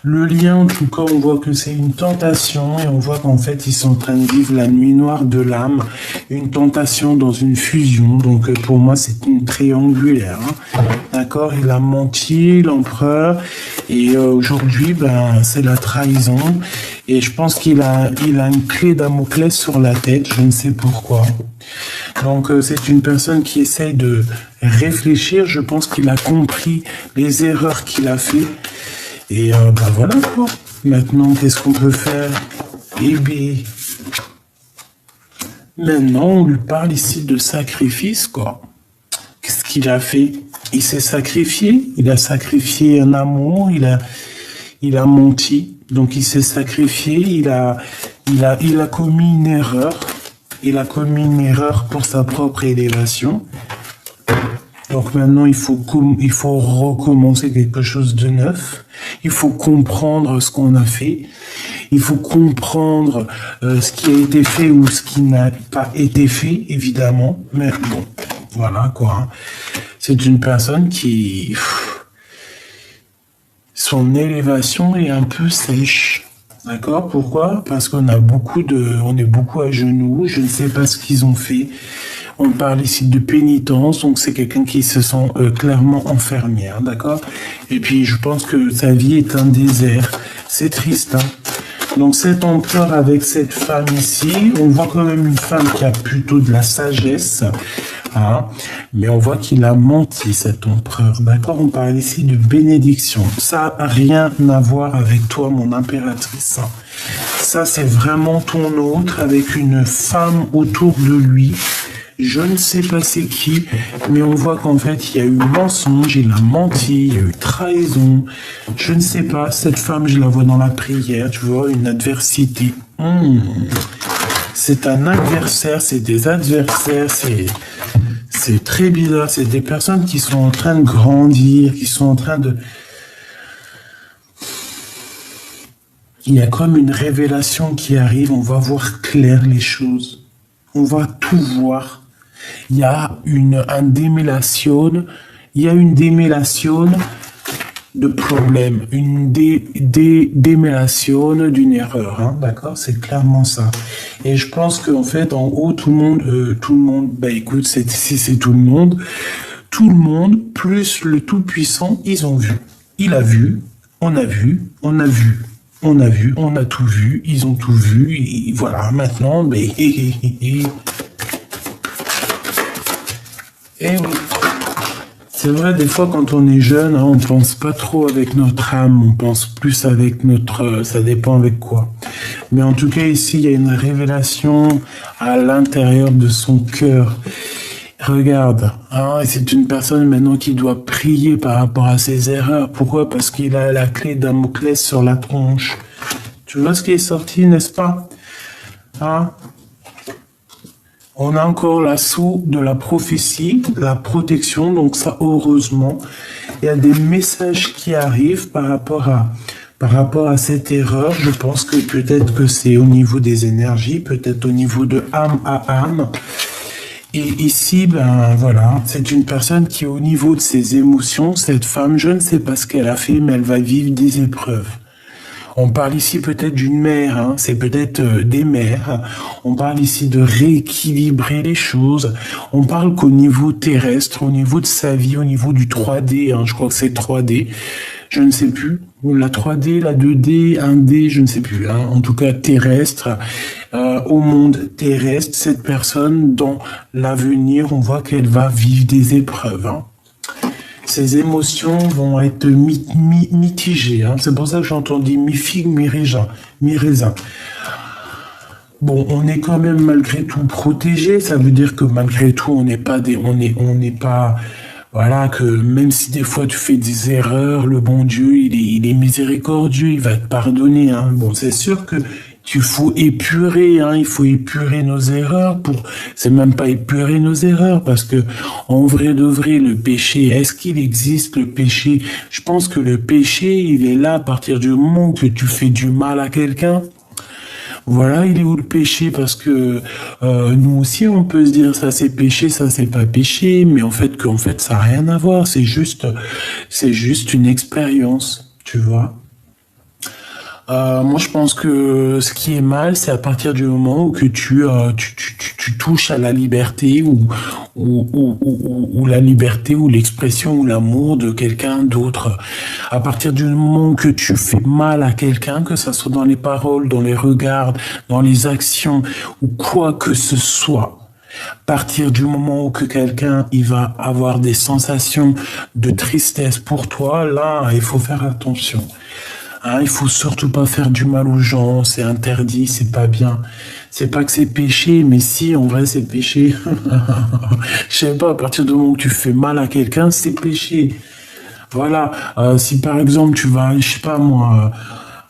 Le lien, en tout cas, on voit que c'est une tentation et on voit qu'en fait, ils sont en train de vivre la nuit noire de l'âme, une tentation dans une fusion. Donc, pour moi, c'est une triangulaire. Hein. D'accord? Il a menti, l'empereur, et aujourd'hui, ben, c'est la trahison. Et je pense qu'il a une clé Damoclès sur la tête, je ne sais pourquoi. Donc, c'est une personne qui essaye de réfléchir. Je pense qu'il a compris les erreurs qu'il a fait. Et ben voilà quoi. Maintenant, qu'est-ce qu'on peut faire? Eh bien, maintenant, on lui parle ici de sacrifice, quoi. Qu'est-ce qu'il a fait? Il s'est sacrifié. Il a sacrifié un amour. Il a menti. Donc, il s'est sacrifié. Il a commis une erreur. Il a commis une erreur pour sa propre élévation. Donc maintenant, il faut recommencer quelque chose de neuf. Il faut comprendre ce qu'on a fait. Il faut comprendre ce qui a été fait ou ce qui n'a pas été fait, évidemment. Mais bon, voilà quoi. Hein. C'est une personne qui... Son élévation est un peu sèche. D'accord? Pourquoi? Parce qu'on est beaucoup à genoux. Je ne sais pas ce qu'ils ont fait. On parle ici de pénitence, donc c'est quelqu'un qui se sent clairement enfermé, hein, d'accord? Et puis je pense que sa vie est un désert. C'est triste, hein? Donc cet empereur avec cette femme ici, on voit quand même une femme qui a plutôt de la sagesse, hein, mais on voit qu'il a menti, cet empereur, d'accord? On parle ici de bénédiction. Ça n'a rien à voir avec toi, mon impératrice. Ça, c'est vraiment ton autre avec une femme autour de lui. Je ne sais pas c'est qui, mais on voit qu'en fait, il y a eu mensonge, il a menti, il y a eu trahison. Je ne sais pas, cette femme, je la vois dans la prière, tu vois, une adversité. C'est un adversaire, c'est des adversaires, c'est très bizarre. C'est des personnes qui sont en train de grandir, qui sont en train de... Il y a comme une révélation qui arrive, on va voir clair les choses. On va tout voir. Il y a une démêlation de problèmes, une démêlation d'une erreur, hein, d'accord? C'est clairement ça. Et je pense qu'en fait, en haut, tout le monde, bah écoute, si c'est tout le monde, plus le Tout-Puissant, ils ont vu. Il a vu, on a vu, on a vu. On a vu, on a tout vu, ils ont tout vu, et voilà, maintenant, mais... Et oui. C'est vrai, des fois, quand on est jeune, hein, on pense pas trop avec notre âme, on pense plus avec notre... ça dépend avec quoi. Mais en tout cas, ici, il y a une révélation à l'intérieur de son cœur. Regarde, hein, c'est une personne maintenant qui doit prier par rapport à ses erreurs. Pourquoi? Parce qu'il a la clé de Damoclès sur la tronche. Tu vois ce qui est sorti, n'est-ce pas? Hein? On a encore l'assaut de la prophétie, la protection, donc ça, heureusement. Il y a des messages qui arrivent par rapport à cette erreur. Je pense que peut-être que c'est au niveau des énergies, peut-être au niveau de âme à âme. Et ici, ben voilà, c'est une personne qui, au niveau de ses émotions, cette femme, je ne sais pas ce qu'elle a fait, mais elle va vivre des épreuves. On parle ici peut-être d'une mère, hein, c'est peut-être des mères. On parle ici de rééquilibrer les choses. On parle qu'au niveau terrestre, au niveau de sa vie, au niveau du 3D, hein, je crois que c'est 3D, je ne sais plus, la 3D, la 2D, 1D, je ne sais plus, hein, en tout cas terrestre, au monde terrestre, cette personne, dans l'avenir, on voit qu'elle va vivre des épreuves, hein. Ses émotions vont être mitigées, hein. C'est pour ça que j'entends dire mi-figue, mi-raisin. Bon, on est quand même malgré tout protégé, ça veut dire que malgré tout, on n'est pas, voilà, que même si des fois tu fais des erreurs, le bon Dieu, il est miséricordieux, il va te pardonner, hein. Bon, c'est sûr que il faut épurer, hein, il faut épurer nos erreurs c'est même pas épurer nos erreurs, parce que, en vrai de vrai, le péché, est-ce qu'il existe le péché? Je pense que le péché, il est là à partir du moment que tu fais du mal à quelqu'un. Voilà, il est où le péché? Parce que nous aussi, on peut se dire ça c'est péché, ça c'est pas péché, mais en fait ça n'a rien à voir. C'est juste une expérience, tu vois. Moi, je pense que ce qui est mal, c'est à partir du moment où que tu touches à la liberté ou la liberté ou l'expression ou l'amour de quelqu'un d'autre. À partir du moment où que tu fais mal à quelqu'un, que ça soit dans les paroles, dans les regards, dans les actions ou quoi que ce soit. À partir du moment où que quelqu'un il va avoir des sensations de tristesse pour toi, là, il faut faire attention. Hein, il faut surtout pas faire du mal aux gens, c'est interdit, c'est pas bien. C'est pas que c'est péché, mais si, en vrai, c'est péché. Je sais pas, à partir du moment où tu fais mal à quelqu'un, c'est péché. Voilà, si par exemple, tu vas, je sais pas moi,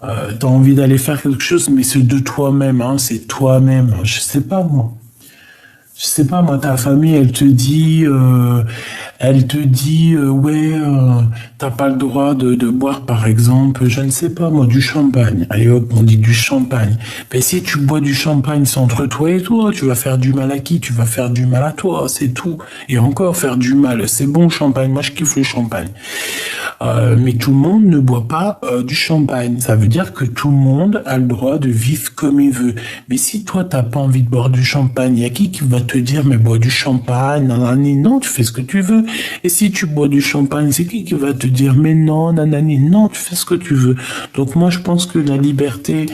t'as envie d'aller faire quelque chose, mais c'est de toi-même, hein, c'est toi-même. Je sais pas moi, ta famille, elle te dit, Elle te dit, ouais, t'as pas le droit de boire, par exemple, je ne sais pas, moi, du champagne. Allez hop, on dit du champagne. Mais si tu bois du champagne, c'est entre toi et toi, tu vas faire du mal à qui? Tu vas faire du mal à toi, c'est tout. Et encore, faire du mal, c'est bon, le champagne, moi, je kiffe le champagne. Mais tout le monde ne boit pas du champagne. Ça veut dire que tout le monde a le droit de vivre comme il veut. Mais si toi, t'as pas envie de boire du champagne, il y a qui va te dire, mais bois du champagne, nanani, non, tu fais ce que tu veux. Et si tu bois du champagne, c'est qui va te dire, mais non, nanani, non, tu fais ce que tu veux. Donc moi, je pense que la liberté,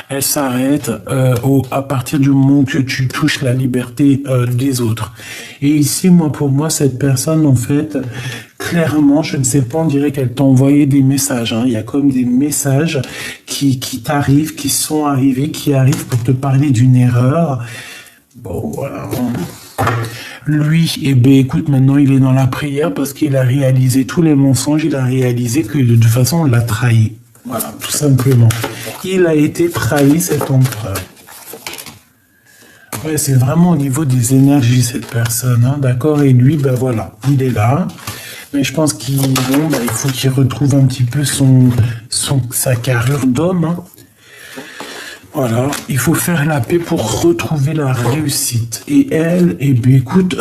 elle s'arrête à partir du moment que tu touches la liberté des autres. Et ici, moi, pour moi, cette personne, en fait, clairement, je ne sais pas, on dirait qu'elle t'a envoyé des messages. Hein. Il y a comme des messages qui t'arrivent, qui sont arrivés, qui arrivent pour te parler d'une erreur. Bon, voilà. Lui, eh ben, écoute, maintenant, il est dans la prière parce qu'il a réalisé tous les mensonges. Il a réalisé que de toute façon, on l'a trahi. Voilà, tout simplement. Il a été trahi, cet empereur. Ouais, c'est vraiment au niveau des énergies, cette personne, hein, d'accord? Et lui, ben voilà, il est là. Mais je pense qu'il il faut qu'il retrouve un petit peu sa carrure d'homme. Hein. Voilà, il faut faire la paix pour retrouver la réussite. Et elle, eh bien, écoute,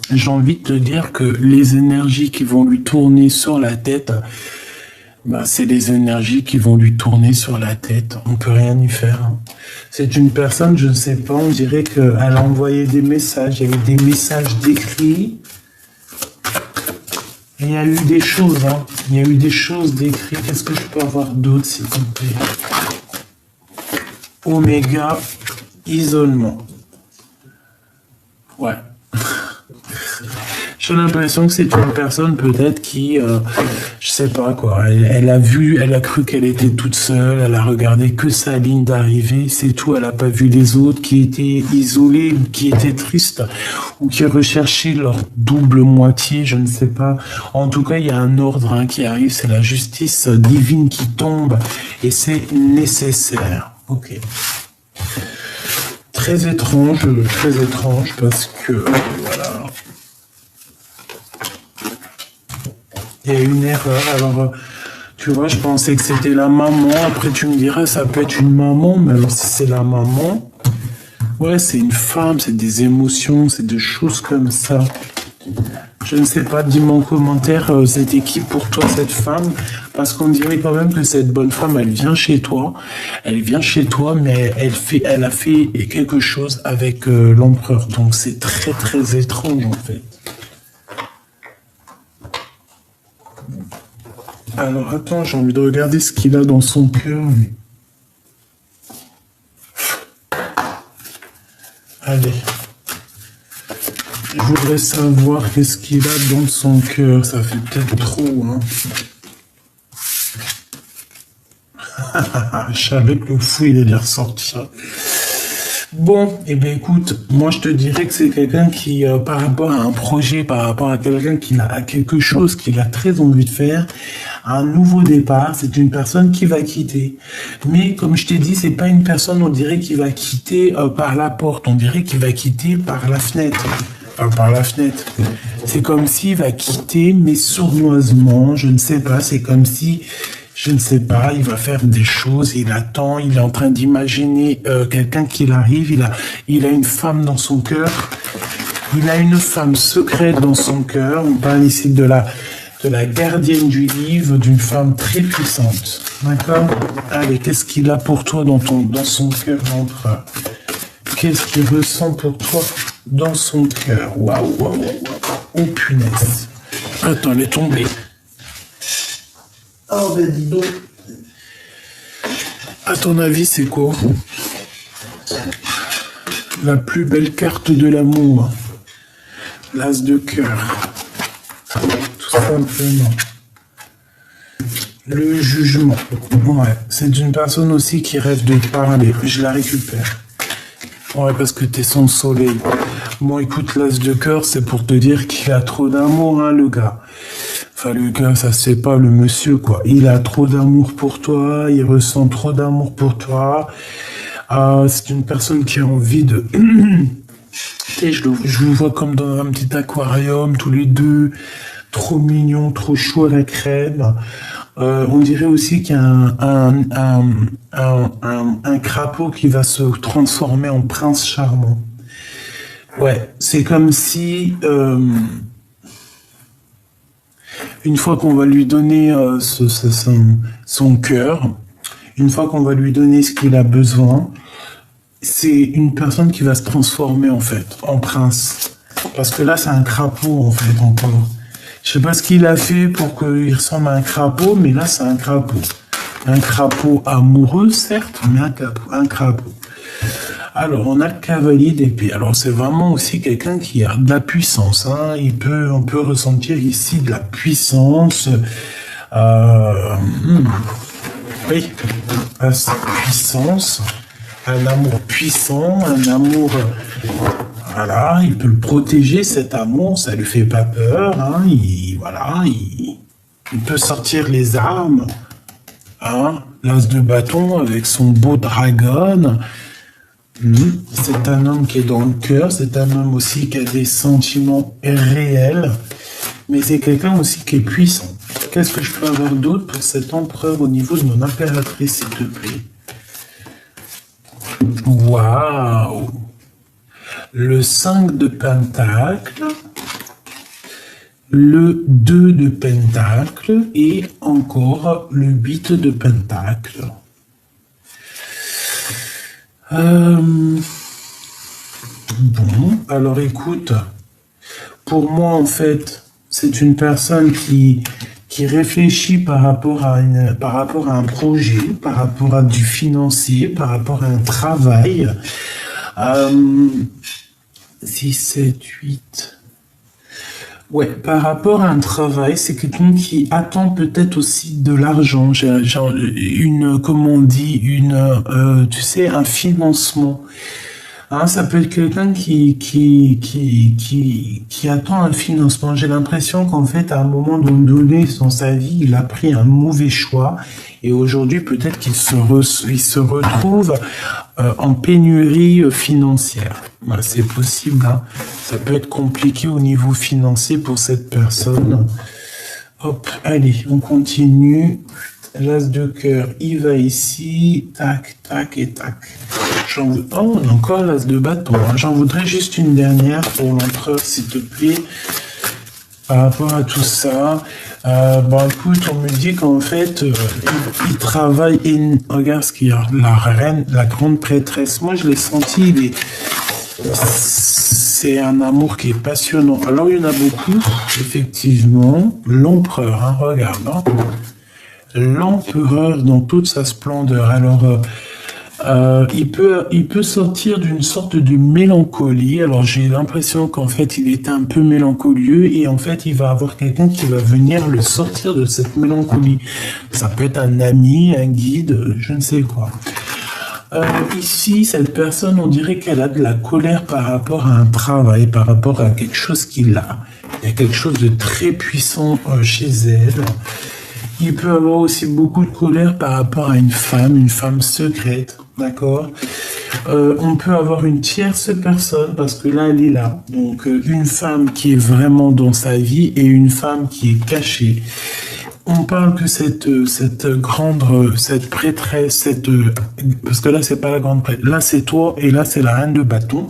j'ai envie de te dire que les énergies qui vont lui tourner sur la tête, c'est des énergies qui vont lui tourner sur la tête. On peut rien y faire. Hein. C'est une personne, je ne sais pas, on dirait qu'elle a envoyé des messages. Il y a eu des messages décrits. Il y a eu des choses, hein. Il y a eu des choses décrites. Qu'est-ce que je peux avoir d'autre, s'il te plaît? Oméga, isolement. Ouais. J'ai l'impression que c'est une personne peut-être qui, je sais pas quoi, elle a cru qu'elle était toute seule, elle a regardé que sa ligne d'arrivée, c'est tout, elle a pas vu les autres qui étaient isolés, ou qui étaient tristes, ou qui recherchaient leur double moitié, je ne sais pas. En tout cas, il y a un ordre qui arrive, c'est la justice divine qui tombe, et c'est nécessaire. Ok. Très étrange, parce que, voilà. Il y a une erreur, alors, tu vois, je pensais que c'était la maman, après tu me dirais, ça peut être une maman, mais alors si c'est la maman, ouais, c'est une femme, c'est des émotions, c'est des choses comme ça. Je ne sais pas, dis-moi en commentaire, c'était qui pour toi cette femme, parce qu'on dirait quand même que cette bonne femme, elle vient chez toi, mais elle a fait quelque chose avec l'empereur, donc c'est très très étrange en fait. Alors attends, j'ai envie de regarder ce qu'il a dans son cœur. Allez. Je voudrais savoir qu'est-ce qu'il a dans son cœur. Ça fait peut-être trop, hein. Je savais que le fou, il allait ressortir. Bon, eh bien écoute, moi je te dirais que c'est quelqu'un qui, par rapport à un projet, par rapport à quelqu'un qui a quelque chose qu'il a très envie de faire, un nouveau départ, c'est une personne qui va quitter. Mais comme je t'ai dit, c'est pas une personne, on dirait, qui va quitter par la porte, on dirait qu'il va quitter par la fenêtre. Par la fenêtre. C'est comme s'il va quitter, mais sournoisement, je ne sais pas, c'est comme si... Je ne sais pas, il va faire des choses, il attend, il est en train d'imaginer quelqu'un qui arrive, il a une femme dans son cœur, il a une femme secrète dans son cœur, on parle ici de la gardienne du livre, d'une femme très puissante, d'accord? Allez, qu'est-ce qu'il a pour toi dans son cœur, l'empereur? Qu'est-ce qu'il ressent pour toi dans son cœur? Waouh, waouh, waouh, oh punaise. Attends, elle est tombée. Oh ben dis donc. À ton avis, c'est quoi la plus belle carte de l'amour? L'as de cœur. Tout simplement. Le jugement. Ouais, c'est une personne aussi qui rêve de parler. Je la récupère. Ouais, parce que t'es son soleil. Bon, écoute, l'as de cœur, c'est pour te dire qu'il a trop d'amour, hein, le gars. Enfin, le gars, ça c'est pas le monsieur, quoi. Il a trop d'amour pour toi, il ressent trop d'amour pour toi. C'est une personne qui a envie de Et je vous vois comme dans un petit aquarium, tous les deux, trop mignons, trop chauds à la crème. On dirait aussi qu'il y a un crapaud qui va se transformer en prince charmant. Ouais, c'est comme si, une fois qu'on va lui donner son cœur, une fois qu'on va lui donner ce qu'il a besoin, c'est une personne qui va se transformer en fait en prince. Parce que là, c'est un crapaud en fait encore. Je sais pas ce qu'il a fait pour qu'il ressemble à un crapaud, mais là, c'est un crapaud. Un crapaud amoureux, certes, mais un crapaud. Alors, on a le cavalier d'épée. Alors, c'est vraiment aussi quelqu'un qui a de la puissance. Hein. On peut ressentir ici de la puissance. Oui, sa puissance. Un amour puissant, un amour... Voilà, il peut le protéger, cet amour, ça lui fait pas peur. Hein, il peut sortir les armes. Hein, l'as de bâton avec son beau dragon. C'est un homme qui est dans le cœur, c'est un homme aussi qui a des sentiments réels. Mais c'est quelqu'un aussi qui est puissant. Qu'est-ce que je peux avoir d'autre pour cet empereur au niveau de mon impératrice, s'il te plaît? Waouh! Le 5 de pentacle, le 2 de pentacle et encore le 8 de pentacle. Bon, alors écoute, pour moi en fait, c'est une personne qui réfléchit par rapport à un projet, par rapport à du financier, par rapport à un travail. 6, 7, 8. Ouais, par rapport à un travail, c'est quelqu'un qui attend peut-être aussi de l'argent, genre comment on dit, tu sais, un financement. Hein, ça peut être quelqu'un qui attend un financement. J'ai l'impression qu'en fait, à un moment donné dans sa vie, il a pris un mauvais choix et aujourd'hui, peut-être qu'il se retrouve en pénurie financière. Voilà, c'est possible. Hein. Ça peut être compliqué au niveau financier pour cette personne. Hop, allez, on continue. L'as de cœur, il va ici. Tac, tac et tac. Oh, encore l'as de bâton. Hein. J'en voudrais juste une dernière pour l'empereur, s'il te plaît. Par rapport à tout ça, bon écoute, on me dit qu'en fait, il travaille et regarde ce qu'il y a, la reine, la grande prêtresse. Moi, je l'ai senti, c'est un amour qui est passionnant. Alors, il y en a beaucoup, effectivement. L'empereur, hein, regarde, hein. L'empereur dans toute sa splendeur. Alors, il peut sortir d'une sorte de mélancolie. Alors j'ai l'impression qu'en fait il est un peu mélancolieux et en fait il va avoir quelqu'un qui va venir le sortir de cette mélancolie. Ça peut être un ami, un guide, je ne sais quoi. Ici, cette personne, on dirait qu'elle a de la colère par rapport à un travail, par rapport à quelque chose qu'il a. Il y a quelque chose de très puissant chez elle. Il peut avoir aussi beaucoup de colère par rapport à une femme secrète, d'accord. On peut avoir une tierce personne, parce que là, elle est là. Donc, une femme qui est vraiment dans sa vie et une femme qui est cachée. On parle que cette prêtresse, parce que là, c'est pas la grande prêtresse. Là, c'est toi et là, c'est la reine de bâton.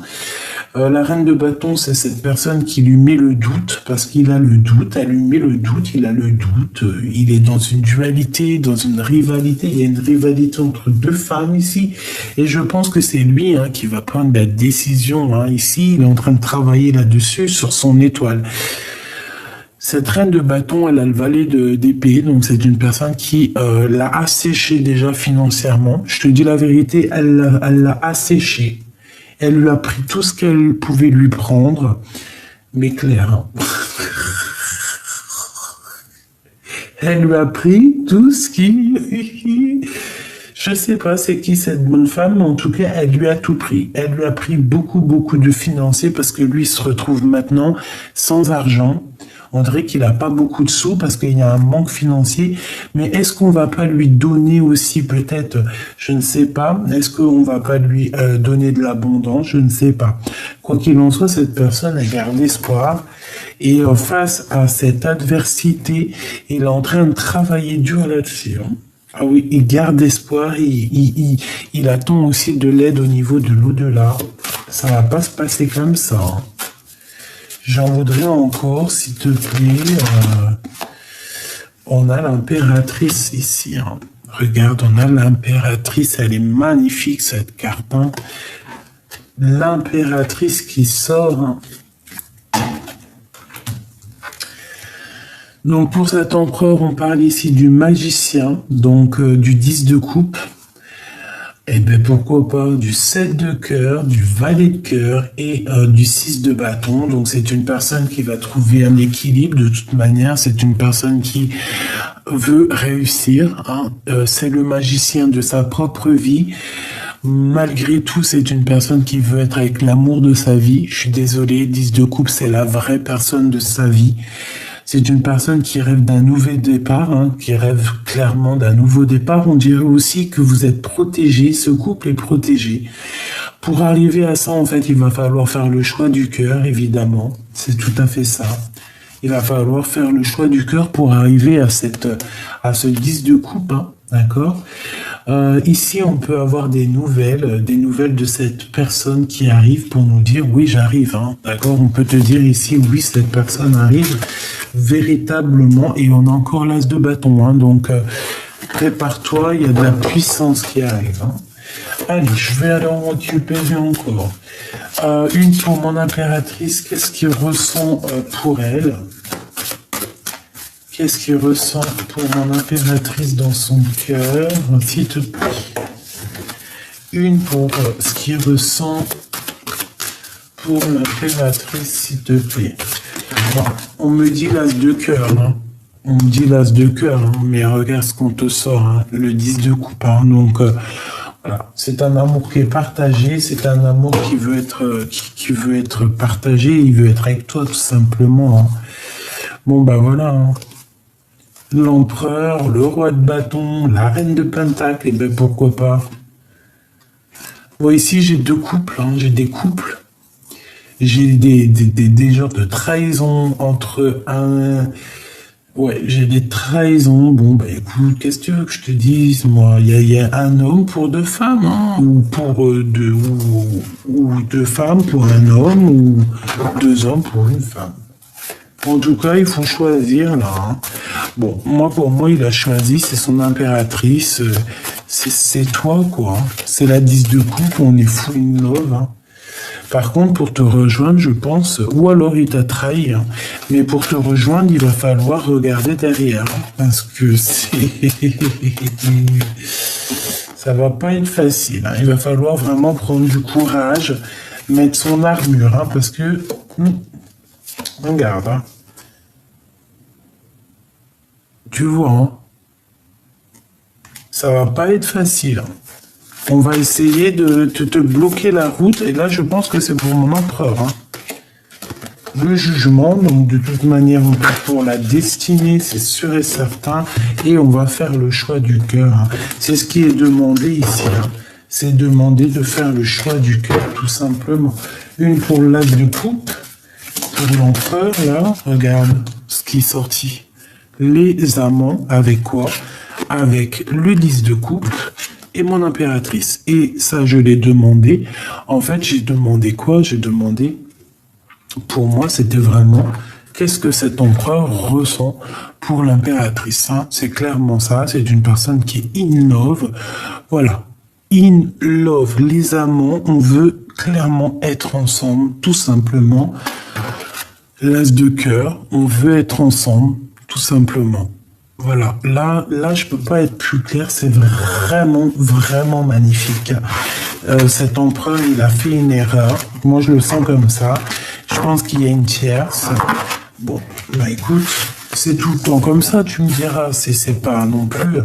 La reine de bâton, c'est cette personne qui lui met le doute, parce qu'il a le doute, elle lui met le doute, il a le doute, il est dans une dualité, dans une rivalité, il y a une rivalité entre deux femmes ici, et je pense que c'est lui qui va prendre la décision, ici, il est en train de travailler là-dessus, sur son étoile. Cette reine de bâton, elle a le valet d'épée, donc c'est une personne qui l'a asséché déjà financièrement. Je te dis la vérité, elle l'a asséché. Elle lui a pris tout ce qu'elle pouvait lui prendre, mais Claire, elle lui a pris tout ce qui... Je sais pas c'est qui cette bonne femme, mais en tout cas, elle lui a tout pris. Elle lui a pris beaucoup de financiers parce que lui se retrouve maintenant sans argent. On dirait qu'il n'a pas beaucoup de sous parce qu'il y a un manque financier. Mais est-ce qu'on va pas lui donner aussi peut-être, je ne sais pas, est-ce qu'on va pas lui donner de l'abondance, je ne sais pas. Quoi qu'il en soit, cette personne, elle garde espoir. Et face à cette adversité, il est en train de travailler dur là-dessus. Hein. Ah oui, il garde espoir, il attend aussi de l'aide au niveau de l'au-delà. Ça va pas se passer comme ça. Hein. J'en voudrais encore, s'il te plaît. On a l'impératrice ici. Hein. Regarde, on a l'impératrice. Elle est magnifique, cette carte. Hein. L'impératrice qui sort. Hein. Donc pour cet empereur, on parle ici du magicien, donc du 10 de coupe, et bien pourquoi pas du 7 de cœur, du valet de cœur et du 6 de bâton. Donc c'est une personne qui va trouver un équilibre de toute manière, c'est une personne qui veut réussir, hein. C'est le magicien de sa propre vie. Malgré tout, c'est une personne qui veut être avec l'amour de sa vie. Je suis désolé, 10 de coupe, c'est la vraie personne de sa vie. C'est une personne qui rêve d'un nouvel départ, hein, qui rêve clairement d'un nouveau départ. On dirait aussi que vous êtes protégé, ce couple est protégé. Pour arriver à ça, en fait, il va falloir faire le choix du cœur, évidemment. C'est tout à fait ça. Il va falloir faire le choix du cœur pour arriver à ce 10 de coupe, hein, d'accord ? Ici, on peut avoir des nouvelles de cette personne qui arrive pour nous dire oui, j'arrive, hein, d'accord. On peut te dire ici oui, cette personne arrive véritablement, et on a encore l'as de bâton, hein, donc prépare-toi, il y a de la puissance qui arrive. Hein. Allez, je vais aller en récupérer encore une pour mon impératrice. Qu'est-ce qu'il ressent pour elle? Qu'est-ce qu'il ressent pour mon impératrice dans son cœur, s'il te plaît? Une pour ce qu'il ressent pour l'impératrice, s'il te plaît. Bon, on me dit l'as de cœur, hein. On me dit l'as de cœur, hein. Mais regarde ce qu'on te sort, hein. Le 10 de coupe. Hein. Donc, voilà. C'est un amour qui est partagé, c'est un amour qui veut être partagé, il veut être avec toi, tout simplement. Hein. Bon, bah voilà. Hein. L'empereur, le roi de bâton, la reine de pentacle, et ben pourquoi pas. Bon, ici j'ai deux couples, hein, j'ai des couples. J'ai des genres de trahison entre un... Ouais, j'ai des trahisons. Bon, bah écoute, qu'est-ce que tu veux que je te dise, moi? Il y a un homme pour deux femmes, hein, ou deux femmes pour un homme, ou deux hommes pour une femme. En tout cas, il faut choisir, là. Hein. Bon, pour moi, il a choisi, c'est son impératrice. C'est toi, quoi. C'est la 10 de coupe, on est full in love. Hein. Par contre, pour te rejoindre, je pense, ou alors il t'a trahi, hein, mais pour te rejoindre, il va falloir regarder derrière. Hein, parce que ça va pas être facile. Hein. Il va falloir vraiment prendre du courage, mettre son armure, hein, parce que... regarde, hein. Tu vois, hein, ça va pas être facile. Hein. On va essayer de te bloquer la route, et là, je pense que c'est pour mon empereur. Hein. Le jugement, donc de toute manière, on part pour la destinée, c'est sûr et certain, et on va faire le choix du cœur. Hein. C'est ce qui est demandé ici. Hein. C'est demandé de faire le choix du cœur, tout simplement. Une pour l'as de coupe, pour l'empereur, là, regarde ce qui est sorti. Les amants, avec quoi? Avec le 10 de coupe et mon impératrice. Et ça, je l'ai demandé. En fait, j'ai demandé quoi? J'ai demandé, pour moi, c'était vraiment, qu'est-ce que cet empereur ressent pour l'impératrice? Hein? C'est clairement ça, c'est une personne qui est in love. Voilà, in love, les amants, on veut clairement être ensemble, tout simplement. L'as de cœur, on veut être ensemble, tout simplement. Voilà, là, je peux pas être plus clair, c'est vraiment, vraiment magnifique. Cet empereur, il a fait une erreur. Moi, je le sens comme ça. Je pense qu'il y a une tierce. Bon, bah écoute, c'est tout le temps comme ça, tu me diras. C'est pas non plus...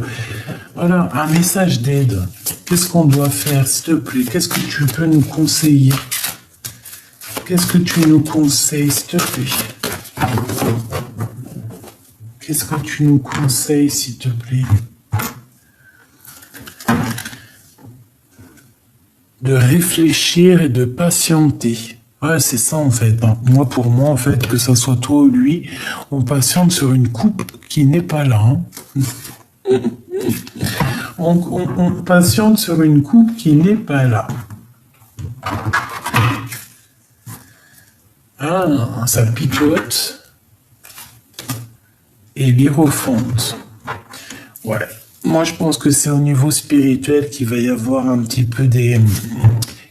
Voilà, un message d'aide. Qu'est-ce qu'on doit faire, s'il te plaît? Qu'est-ce que tu peux nous conseiller? Qu'est-ce que tu nous conseilles, s'il te plaît? Qu'est-ce que tu nous conseilles, s'il te plaît? De réfléchir et de patienter. Ouais, c'est ça en fait, hein. Moi, pour moi, en fait, que ça soit toi ou lui, on patiente sur une coupe qui n'est pas là, hein. On patiente sur une coupe qui n'est pas là. Ah, ça picote. Et l'hierophante. Ouais. Moi, je pense que c'est au niveau spirituel qu'il va y avoir un petit peu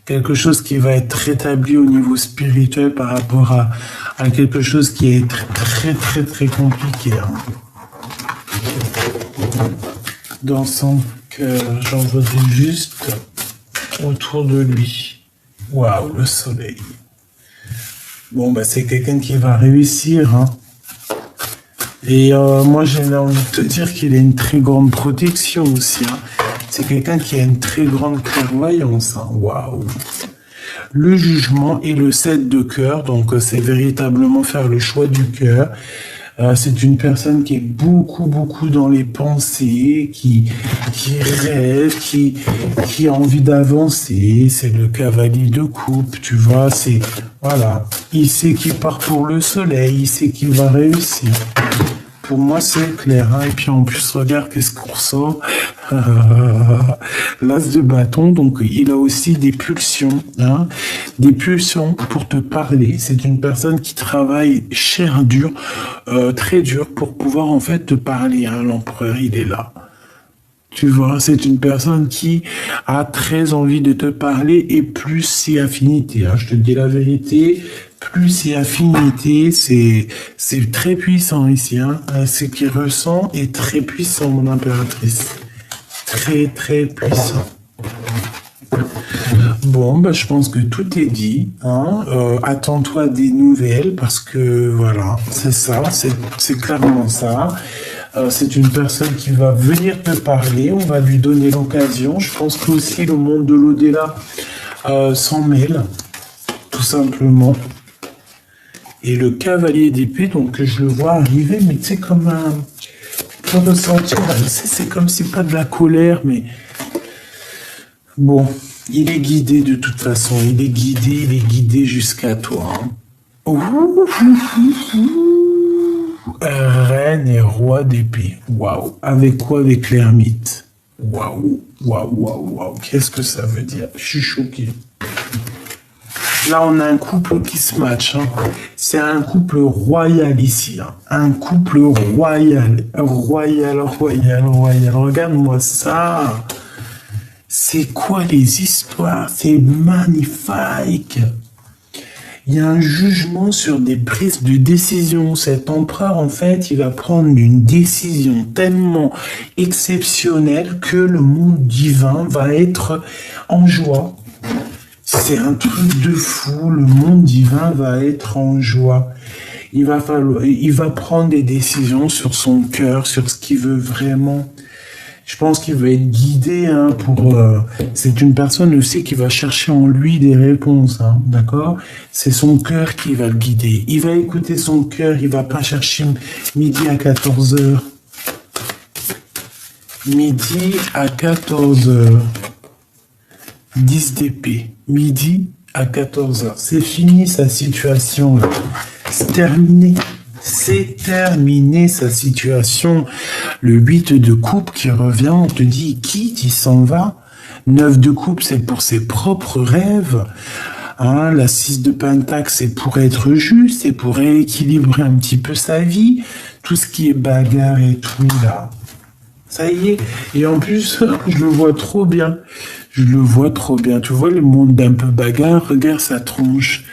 quelque chose qui va être rétabli au niveau spirituel par rapport à quelque chose qui est très compliqué, hein. Dans son cœur, j'en voudrais juste autour de lui. Waouh, le soleil. Bon, bah, c'est quelqu'un qui va réussir, hein. Et moi, j'ai envie de te dire qu'il a une très grande protection aussi, hein. C'est quelqu'un qui a une très grande clairvoyance, hein. Waouh. Le jugement et le 7 de cœur, donc c'est véritablement faire le choix du cœur. C'est une personne qui est beaucoup dans les pensées, qui rêve, qui a envie d'avancer. C'est le cavalier de coupe, tu vois. C'est voilà, il sait qu'il part pour le soleil, il sait qu'il va réussir. Pour moi, c'est clair, hein. Et puis en plus, regarde qu'est-ce qu'on ressort. L'as de bâton, donc il a aussi des pulsions, hein. Des pulsions pour te parler. C'est une personne qui travaille dur, très dur pour pouvoir en fait te parler, hein. L'empereur, il est là. Tu vois, c'est une personne qui a très envie de te parler et plus c'est affinité, hein. Je te dis la vérité, plus c'est affinité, c'est très puissant ici, hein. Ce qu'il ressent est très puissant, mon impératrice. Très puissant. Bon, bah, je pense que tout est dit, hein. Attends-toi des nouvelles parce que voilà, c'est ça, c'est clairement ça. C'est une personne qui va venir te parler, on va lui donner l'occasion. Je pense que aussi le monde de l'au-delà s'en mêle, tout simplement. Et le cavalier d'épée, donc je le vois arriver, mais tu sais, comme un... Pour ressentir, c'est comme si pas de la colère, mais... Bon, il est guidé de toute façon, il est guidé jusqu'à toi, hein. Reine et roi d'épée. Waouh. Avec quoi? Avec l'ermite. Waouh. Qu'est-ce que ça veut dire? Je suis choqué. Là, on a un couple qui se match, hein. C'est un couple royal ici, hein. Un couple royal. Regarde-moi ça. C'est quoi les histoires? C'est magnifique. Il y a un jugement sur des prises de décision. Cet empereur, en fait, il va prendre une décision tellement exceptionnelle que le monde divin va être en joie. C'est un truc de fou. Le monde divin va être en joie. Il va prendre des décisions sur son cœur, sur ce qu'il veut vraiment. Je pense qu'il va être guidé, hein, c'est une personne aussi qui va chercher en lui des réponses, hein, d'accord? C'est son cœur qui va le guider. Il va écouter son cœur, il va pas chercher midi à 14h. Midi à 14h. 10 d'épée. Midi à 14h. C'est fini sa situation, là. C'est terminé. C'est terminé sa situation. Le 8 de coupe qui revient, on te dit, il quitte, il s'en va. 9 de coupe, c'est pour ses propres rêves. Hein, la 6 de pentacle, c'est pour être juste, c'est pour rééquilibrer un petit peu sa vie. Tout ce qui est bagarre et tout, là. Ça y est. Et en plus, je le vois trop bien. Tu vois le monde d'un peu bagarre, regarde sa tronche.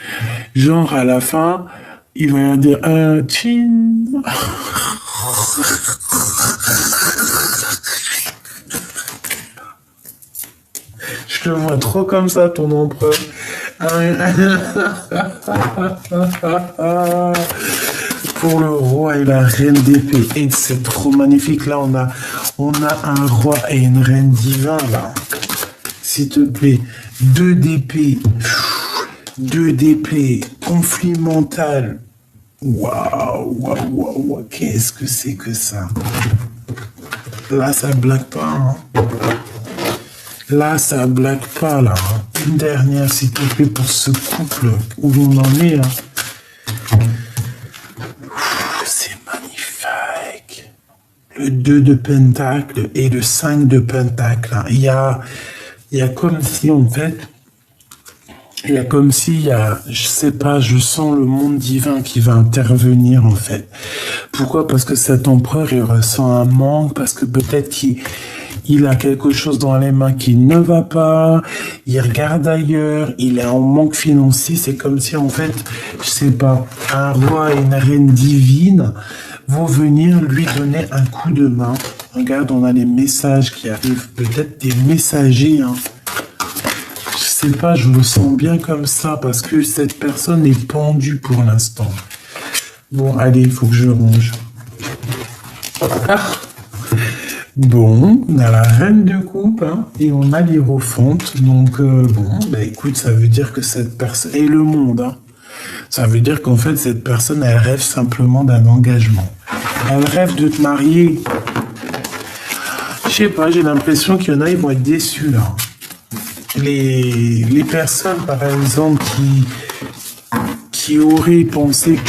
Genre, à la fin... Il va dire tchin. Je te vois trop comme ça, ton empereur. Pour le roi et la reine d'épée. Et c'est trop magnifique. Là, on a un roi et une reine divin, là. S'il te plaît. 2 d'épée. 2 d'épée. Conflit mental. Waouh, qu'est-ce que c'est que ça? Là, ça blague pas, hein. Là, ça blague pas, là. une dernière, s'il te plaît, pour ce couple où on en est. Hein. C'est magnifique. Le 2 de pentacle et le 5 de pentacle. Hein. Il y a comme si, en fait, je sais pas, je sens le monde divin qui va intervenir, en fait. Pourquoi? Parce que cet empereur, il ressent un manque, parce que peut-être qu'il a quelque chose dans les mains qui ne va pas, il regarde ailleurs, il est en manque financier, c'est comme si, en fait, je sais pas, un roi et une reine divine vont venir lui donner un coup de main. Regarde, on a les messages qui arrivent, peut-être des messagers, hein. Je sais pas, je le sens bien comme ça, parce que cette personne est pendue pour l'instant. Bon, allez, il faut que je range. Ah. Bon, on a la reine de coupe, hein, et on a l'hiérophante. Donc, bon, bah écoute, ça veut dire que cette personne... Et le monde, hein. Ça veut dire qu'en fait, cette personne, elle rêve simplement d'un engagement. Elle rêve de te marier. Je sais pas, j'ai l'impression qu'il y en a, ils vont être déçus, là. Les personnes, par exemple, qui auraient pensé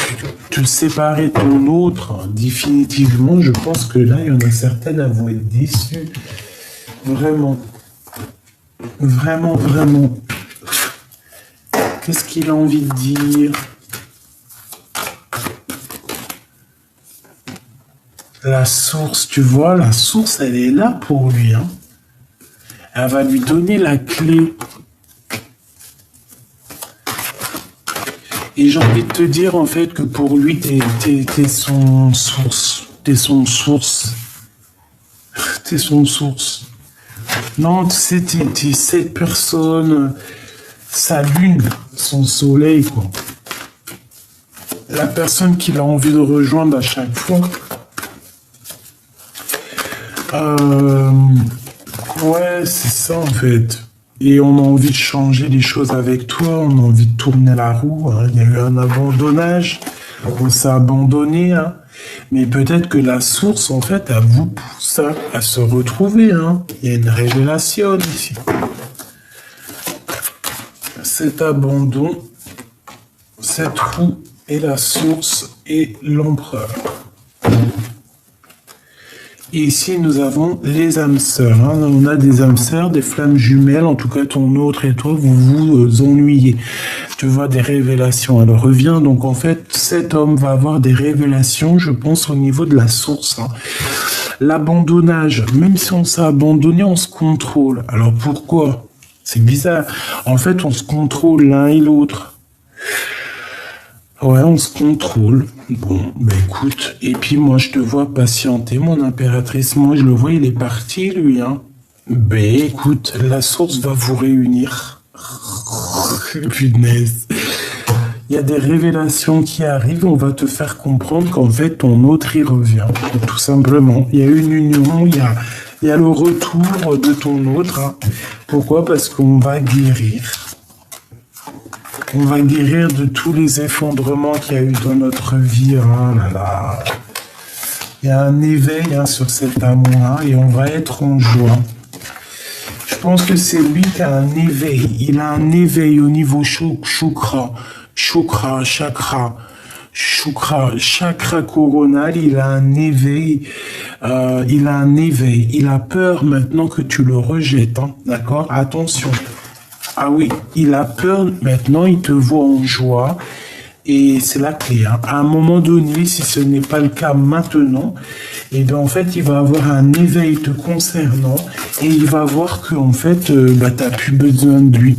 te séparer de ton autre, définitivement, je pense que là, il y en a certaines, elles vont être déçues. Vraiment. Vraiment, vraiment. Qu'est-ce qu'il a envie de dire? La source, tu vois, la source, elle est là pour lui, hein. Elle va lui donner la clé. Et j'ai envie de te dire, en fait, que pour lui, t'es son source. T'es son source. T'es son source. Non, tu sais, t'es cette personne, sa lune, son soleil, quoi. La personne qu'il a envie de rejoindre à chaque fois. Ouais, c'est ça en fait. Et on a envie de changer les choses avec toi, on a envie de tourner la roue. Hein. Il y a eu un abandonnage, on s'est abandonné. Hein. Mais peut-être que la source, en fait, elle vous pousse à se retrouver. Hein. Il y a une révélation ici. Cet abandon, cette roue est la source et l'empereur. Et ici, nous avons les âmes sœurs. Hein. On a des âmes sœurs, des flammes jumelles. En tout cas, ton autre et toi, vous vous ennuyez. Tu vois des révélations. Elle revient. Donc, en fait, cet homme va avoir des révélations, je pense, au niveau de la source. Hein. L'abandonnage. Même si on s'est abandonné, on se contrôle. Alors, pourquoi? C'est bizarre. En fait, on se contrôle l'un et l'autre. Ouais, on se contrôle. Bon, bah écoute, et puis moi je te vois patienter, mon impératrice. Moi je le vois, il est parti lui, hein. Bah écoute, la source va vous réunir. Punaise. Il y a des révélations qui arrivent, on va te faire comprendre qu'en fait ton autre il revient. Tout simplement. Il y a une union, il y a le retour de ton autre. Hein. Pourquoi? Parce qu'on va guérir. On va guérir de tous les effondrements qu'il y a eu dans notre vie. Oh là là. Il y a un éveil sur cet amour et on va être en joie. Je pense que c'est lui qui a un éveil. Il a un éveil au niveau chakra, chakra coronal. Il a un éveil. Il a peur maintenant que tu le rejettes. Hein, d'accord? Attention. Ah oui, il a peur, maintenant il te voit en joie, et c'est la clé. Hein. À un moment donné, si ce n'est pas le cas maintenant, et bien en fait il va avoir un éveil te concernant, et il va voir que en fait, tu n'as plus besoin de lui.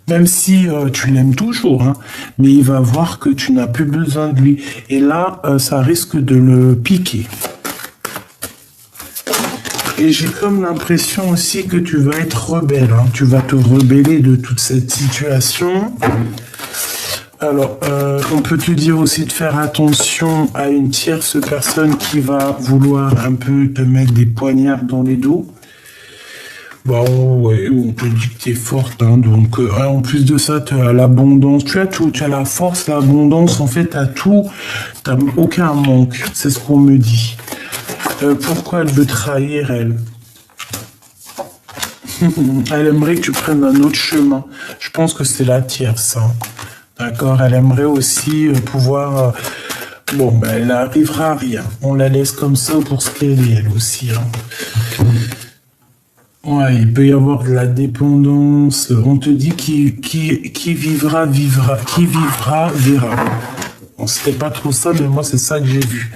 Même si tu l'aimes toujours, hein, mais il va voir que tu n'as plus besoin de lui. Et là, ça risque de le piquer. Et j'ai comme l'impression aussi que tu vas être rebelle. Hein. Tu vas te rebeller de toute cette situation. Alors, on peut te dire aussi de faire attention à une tierce personne qui va vouloir un peu te mettre des poignards dans les dos. Bon, ouais, on te dit que t'es forte. Hein. Donc, en plus de ça, tu as l'abondance. Tu as tout. Tu as la force, l'abondance. En fait, tu as tout. Tu n'as aucun manque. C'est ce qu'on me dit. Pourquoi elle veut trahir, elle? Elle aimerait que tu prennes un autre chemin. Je pense que c'est la tierce. Hein. D'accord? Elle aimerait aussi pouvoir... Bon, ben, elle n'arrivera à rien. On la laisse comme ça pour ce qu'elle est, elle aussi. Hein. Ouais, il peut y avoir de la dépendance. On te dit qui vivra, vivra. Qui vivra, verra. Bon, c'était pas trop ça, mais moi, c'est ça que j'ai vu.